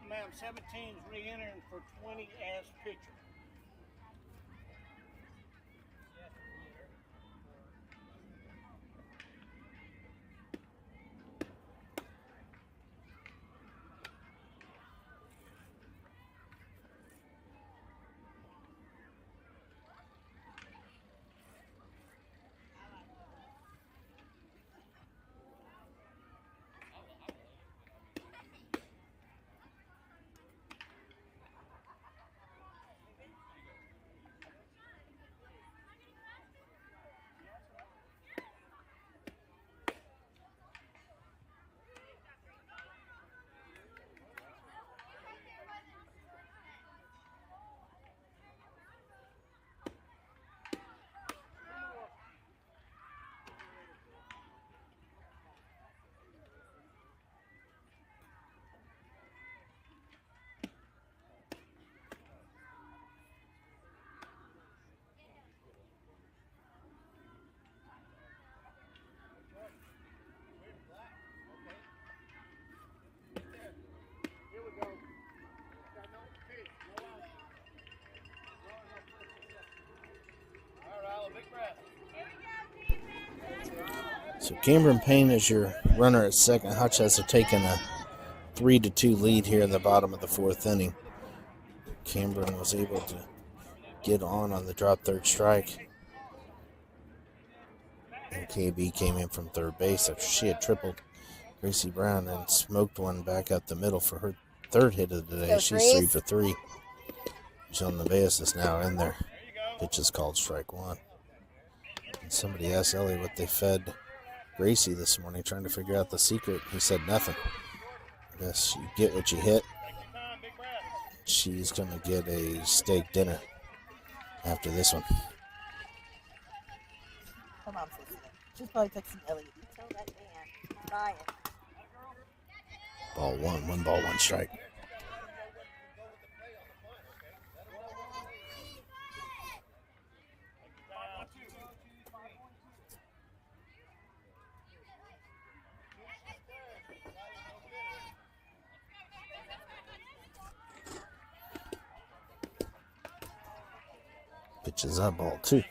Ma'am, 17's re-entering for 20 as pitcher. So Cameron Payne is your runner at second. Hotshots have taken a 3-2 lead here in the bottom of the fourth inning. Cameron was able to get on the drop third strike. And KB came in from third base after she had tripled Gracie Brown and smoked one back up the middle for her third hit of the day. Go She's threes. 3 for 3. Jill Nevaez is now in there. Pitch is called strike one. And somebody asked Ellie what they fed Gracie this morning, trying to figure out the secret. He said nothing. I guess you get what you hit. She's going to get a steak dinner after this one. Her mom's listening. She's probably texting Ellie. You tell that man. Buy it. Ball one. 1 ball, 1 strike. Pitches up, ball 2.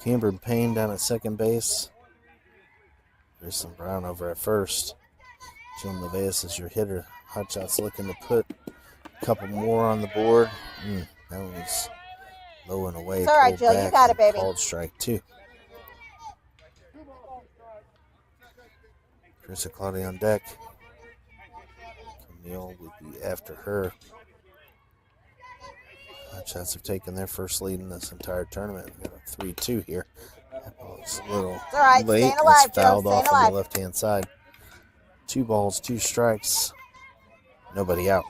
Cameron Payne down at second base. There's some Brown over at first. Jill Nevaez is your hitter. Hotshots looking to put a couple more on the board. That was low and away. It's all right, pulled Jill. You back got it, and baby. Called strike 2. Chris Claudia on deck. Camille would be after her. Hotshots have taken their first lead in this entire tournament. We got a 3-2 here. That ball is a little It's all right. late. Staying alive, It's fouled Jill. off Staying on alive. the left-hand side. 2 balls, 2 strikes. Nobody out.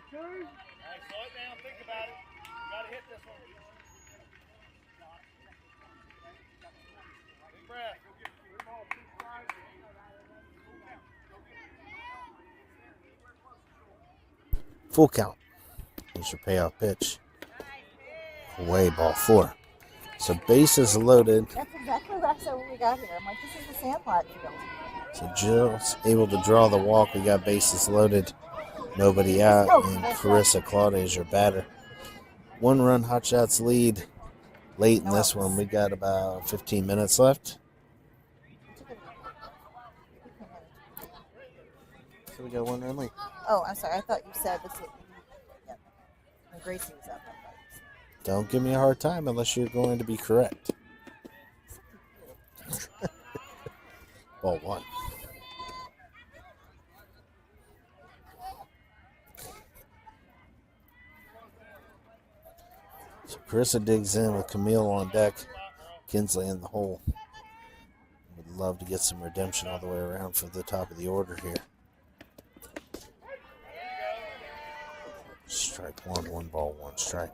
Slow it down. Think about it. You got to hit this one. Big breath. Full count. Here's your payoff pitch. Away, ball 4. So bases loaded. That's exactly what I said when we got here. I'm like, this is the Sandlot field. So Jill's able to draw the walk. We got bases loaded. Nobody out. And Carissa Claudia is your batter. 1-run Hotshots lead late in this one. We got about 15 minutes left. So we got a 1-run lead. Oh, I'm sorry. I thought you said this. Yeah. When Gracie was up. Don't give me a hard time unless you're going to be correct. Ball 1. So Carissa digs in with Camille on deck. Kinsley in the hole. Would love to get some redemption all the way around for the top of the order here. Strike 1, 1 ball, 1 strike.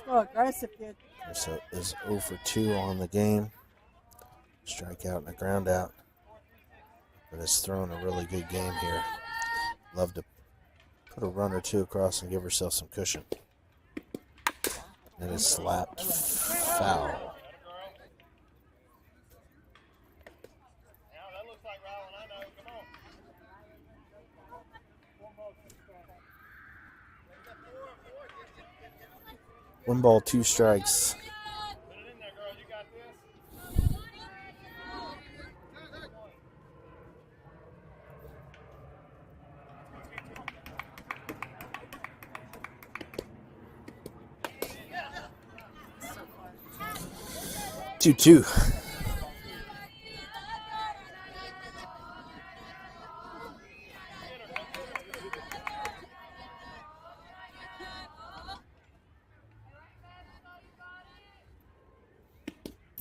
So aggressive, kid. Carissa is 0 for 2 on the game. Strikeout and a ground out. But has thrown a really good game here. Love to put a run or two across and give herself some cushion. That is slapped foul. Now that looks like Rylan. I know. Come on. 1 ball, 2 strikes. Put it in there, girl. You got this. Two, 2.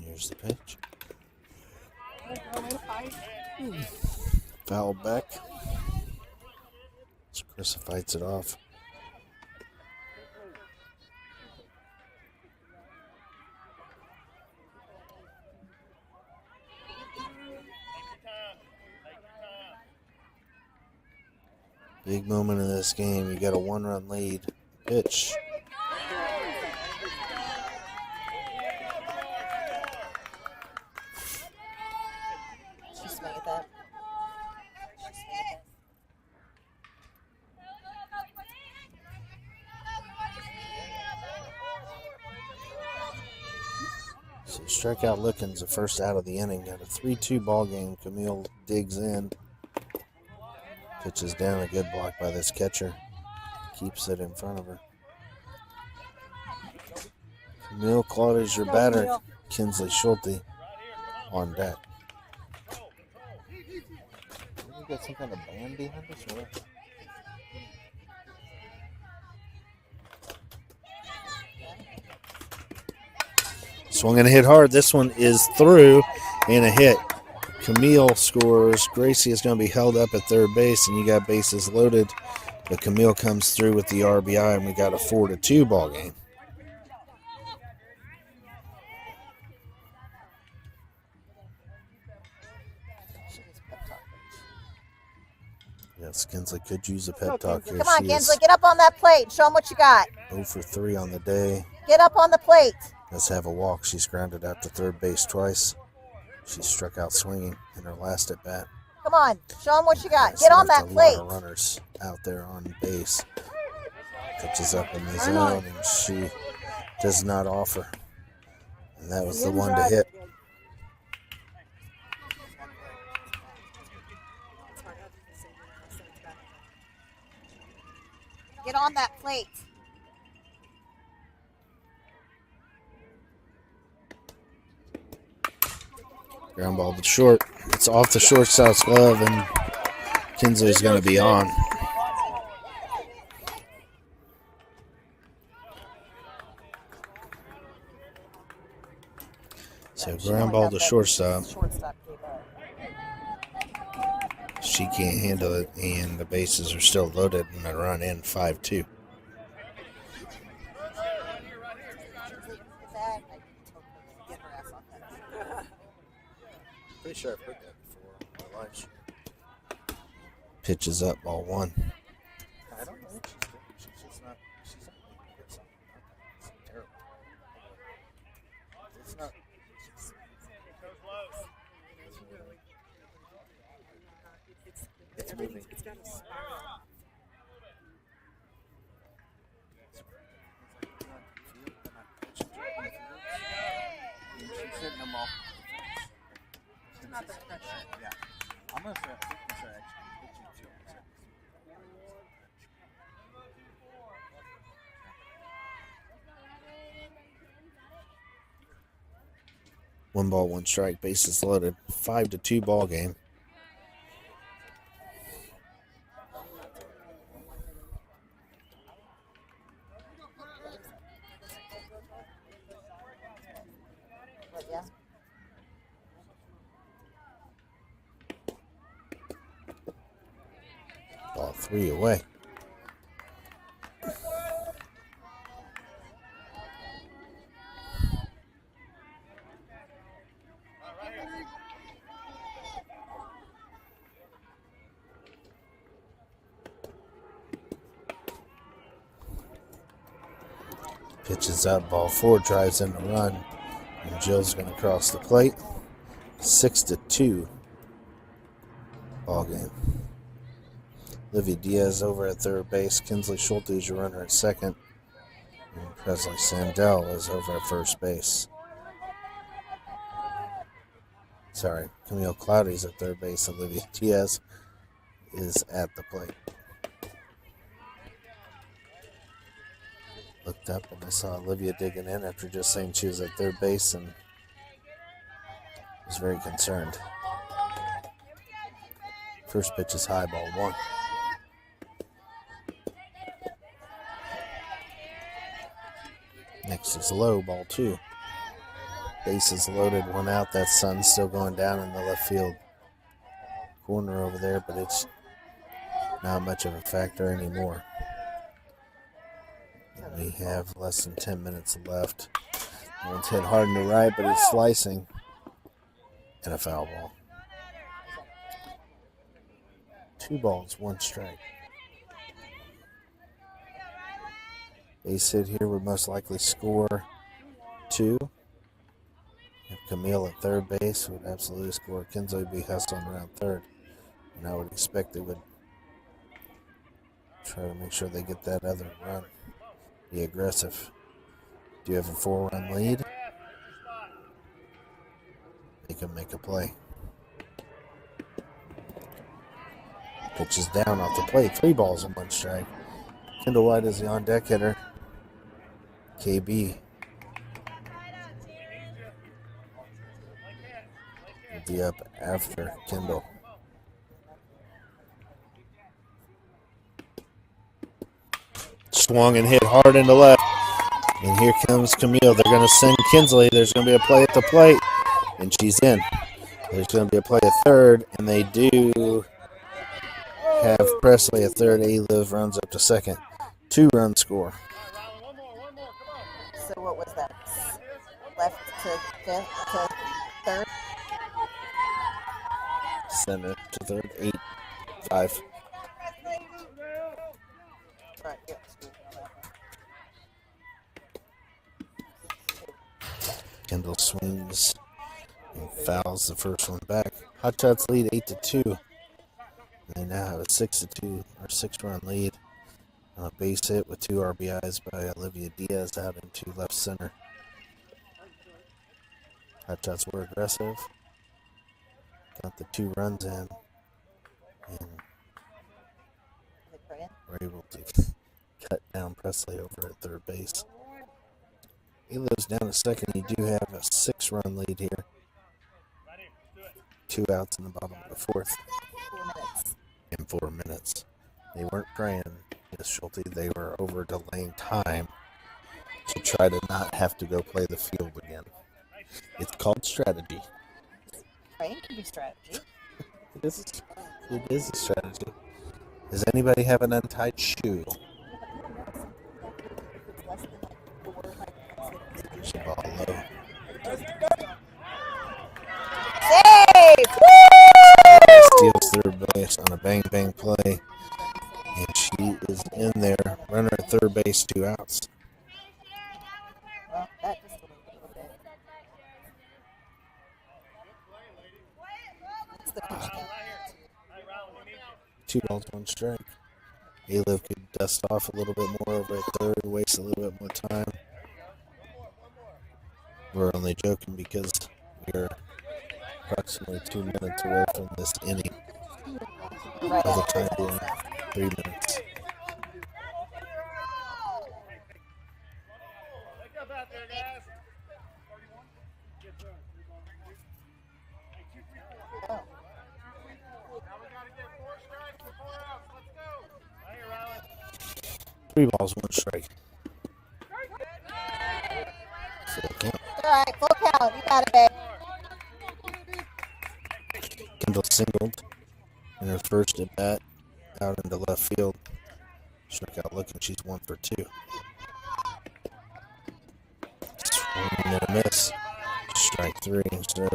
Here's the pitch. Foul back. So Chris fights it off. Big moment in this game. You got a 1-run lead. Pitch. So strikeout Lickens, the first out of the inning. Got a 3-2 ball game. Camille digs in. Pitches down, a good block by this catcher. Keeps it in front of her. Camille Claudia's your batter. Kinsley Schulte on deck. We got some kind of band behind us, or what? Swung and a hit hard. This one is through and a hit. Camille scores. Gracie is going to be held up at third base, and you got bases loaded. But Camille comes through with the RBI, and we got a 4-2 ball game. Yes, Kinsley could use a pep talk here. Come on, She Kinsley, is get up on that plate. Show them what you got. 0 for 3 on the day. Get up on the plate. Let's have a walk. She's grounded out to third base twice. She struck out swinging in her last at bat. Come on, show them what you got. Get on that plate. A lot of runners out there on base. Pitches up in the zone, and she does not offer. And that was the one to hit. Get on that plate. Ground ball to short. It's off the shortstop's glove, and Kinsley's going to be on. So ground ball to shortstop. She can't handle it, and the bases are still loaded, and a run in 5-2. Pretty sure I've heard that before on my live stream. Pitches up, ball 1. I don't know what she's doing. She's just not. She's not making good something. It's terrible. It's not. It's moving. It's got a spiral. She's hitting them off. She's not the pressure. Yeah. I'm going to say, I think we should actually hit you too. One ball, one strike, bases loaded. 5-2 ball game. Ball 3 away. Pitches up, ball 4, drives in the run, and Jill's going to cross the plate. 6-2 ball game. Olivia Diaz over at third base. Kinsley Schulte is your runner at second. And Presley Sandell is over at first base. Sorry, Camille Cloudy's at third base. Olivia Diaz is at the plate. Looked up and I saw Olivia digging in after just saying she was at third base and was very concerned. First pitch is high, ball 1. Next is low, ball 2. Bases loaded, 1 out. That sun's still going down in the left field corner over there, but it's not much of a factor anymore. We have less than 10 minutes left. One's hit hard in the right, but it's slicing. And a foul ball. 2 balls, 1 strike. Base hit here would most likely score 2. If Camille at third base would absolutely score. Kinsley would be hustling around third. And I would expect they would try to make sure they get that other run. Be aggressive. Do you have a 4-run lead? play. Pitch is down off the plate. 3 balls and 1 strike. Kendall White is the on deck hitter. KB will be up after Kendall. Swung and hit hard into left. And here comes Camille. They're going to send Kinsley. There's going to be a play at the plate. And she's in. There's going to be a play at third. And they do have Presley at third. A-Liv runs up to second. 2-run score. So what was that? Left to fifth to third? Center to third. 8-5. Right, yeah. Kendall swings and fouls the first one back. Hotshots lead 8-2. They now have a 6-2 or 6-run lead on a base hit with 2 RBIs by Olivia Diaz out into left center. Hotshots were aggressive. Got the 2 runs in and were able to cut down Presley over at third base. He lives down to second. You do have a 6-run lead here. 2 outs in the bottom of the 4th. 4 minutes. In 4 minutes. They weren't praying, Miss Schulte. They were over delaying time to try to not have to go play the field again. It's called strategy. Praying can be strategy. It is a strategy. Does anybody have an untied shoe? She ball low. Save! Steals third base on a bang play. And she is in there. Runner at third base, 2 outs. Well, that just a little bit. What's the pitch count? 2 balls, 1 strike. A-Liv could dust off a little bit more over at third, waste a little bit more time. We're only joking because we're approximately 2 minutes away from this inning. By the time being 3 minutes. Oh. 3 balls, 1 strike. Full count. All right, full count. You got it, babe. Kendall singled in her first at bat out into left field. Struck out looking. She's 1 for 2. Swing and a miss. Strike 3. So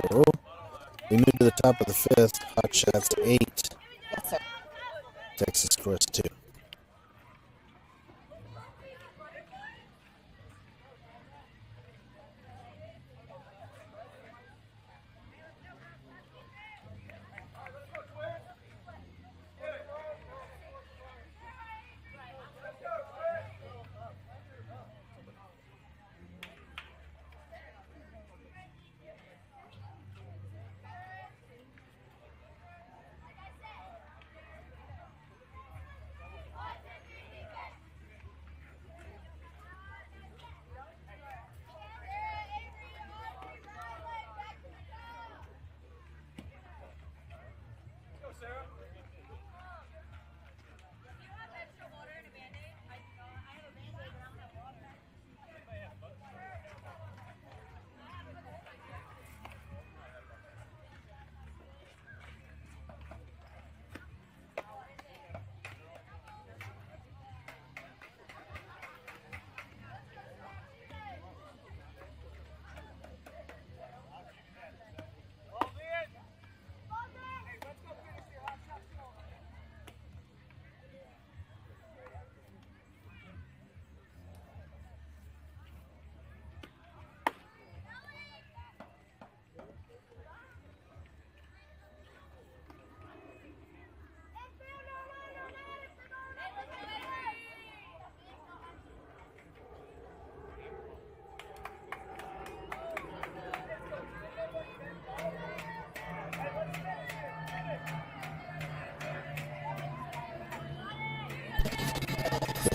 we move to the top of the 5th. Hotshots 8. Yes, sir. Texas scores 2.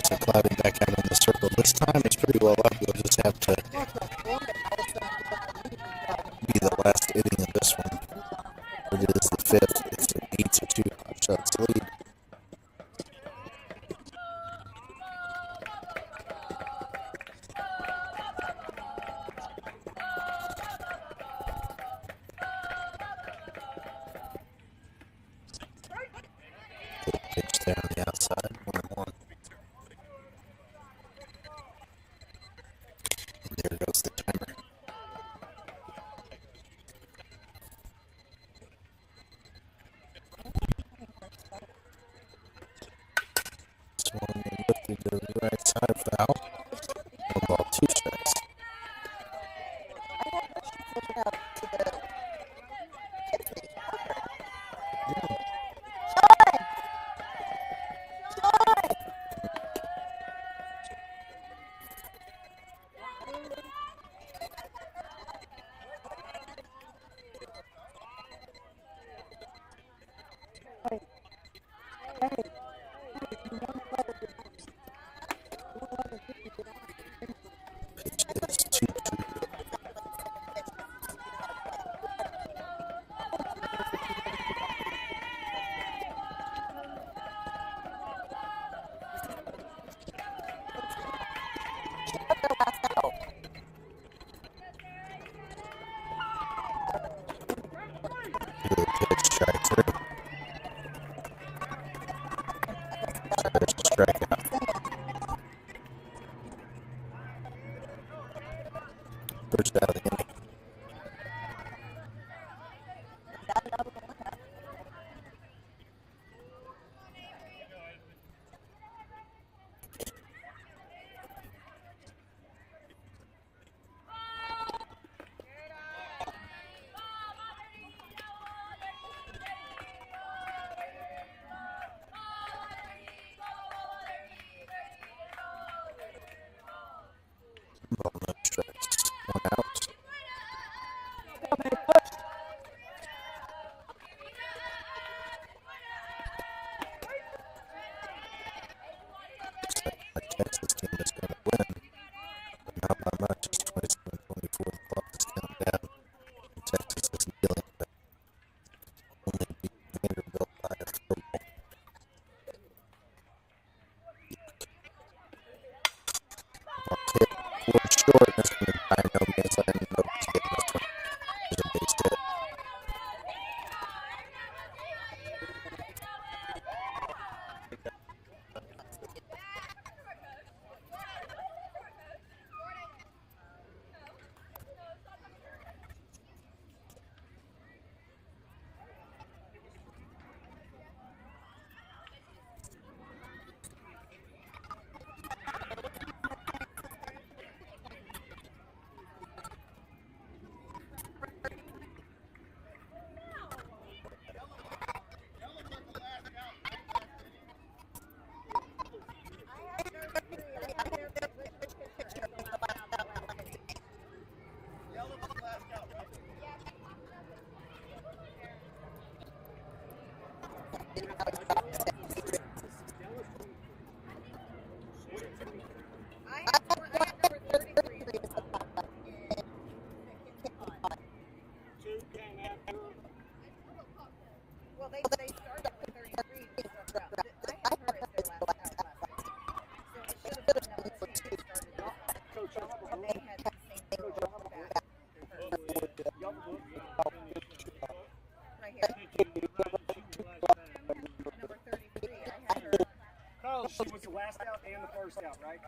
Nice and cloudy back out in the circle. This time it's pretty well up. We'll just have to be the last inning of this one. It is the fifth. It's an 8-2 Hotshots lead. Good pitch there on the outside. 1-1. And there goes the timer. Swung and lifted to the right side, foul. 1-2 strikes. Pitch is 2-2. Good pitch, strike 3. So there's a strikeout. First out of the inning. Ball, no strikes. 1 out. Looks like my Texas team is going to win, but not by much. It's 27-24. The clock is counting down. And Texas is dealing, but only beat Vanderbilt by a field goal. Ball hit towards short. That's going to by no means. I didn't know he was getting this one. There's a base hit. Well, they started with 33. I had her as their last out last week. So it should have been number 2 that started off. And they had the same thing back. Right here. Number 33. I had her. Carlos, she was the last out and the first out, right?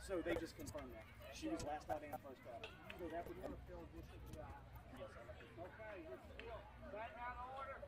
So they just confirmed that. She was last out and first out. So that would never feel just okay. Right now in order.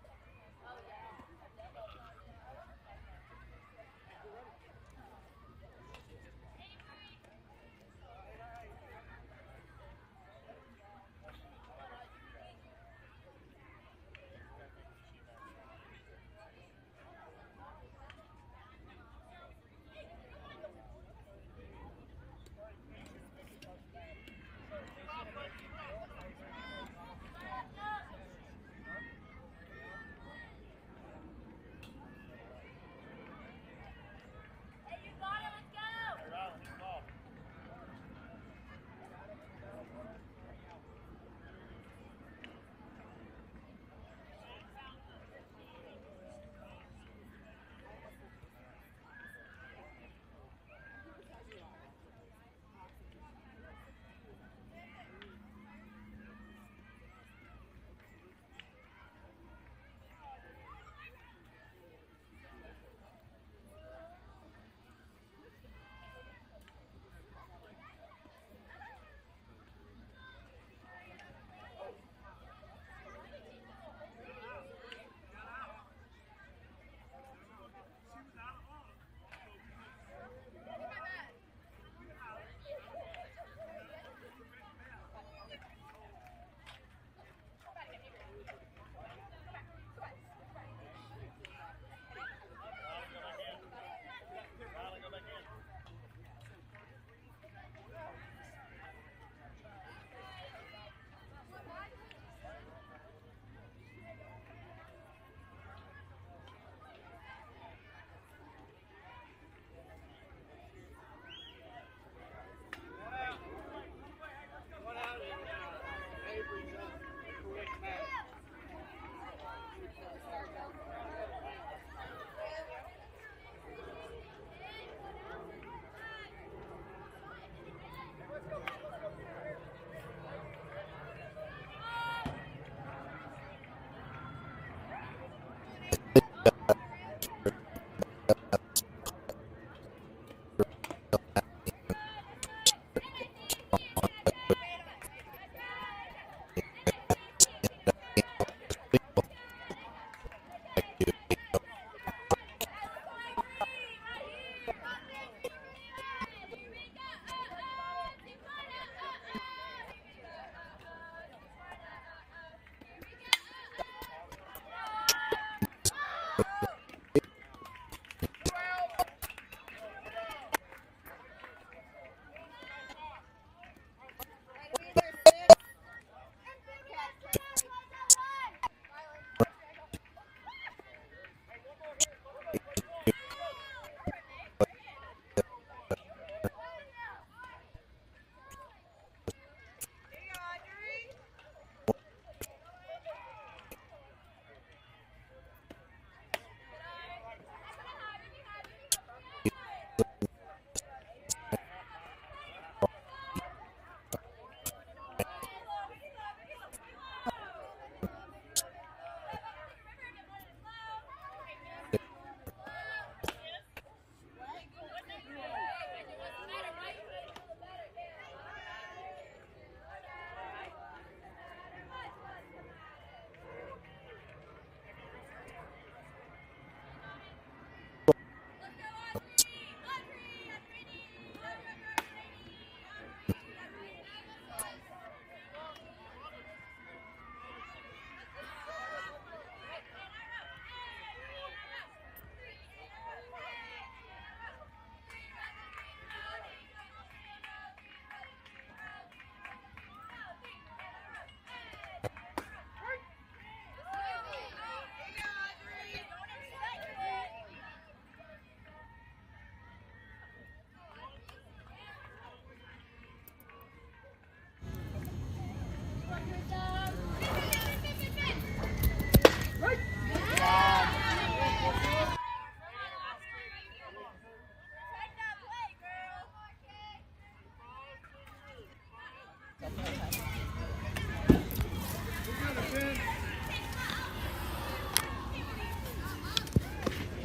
out.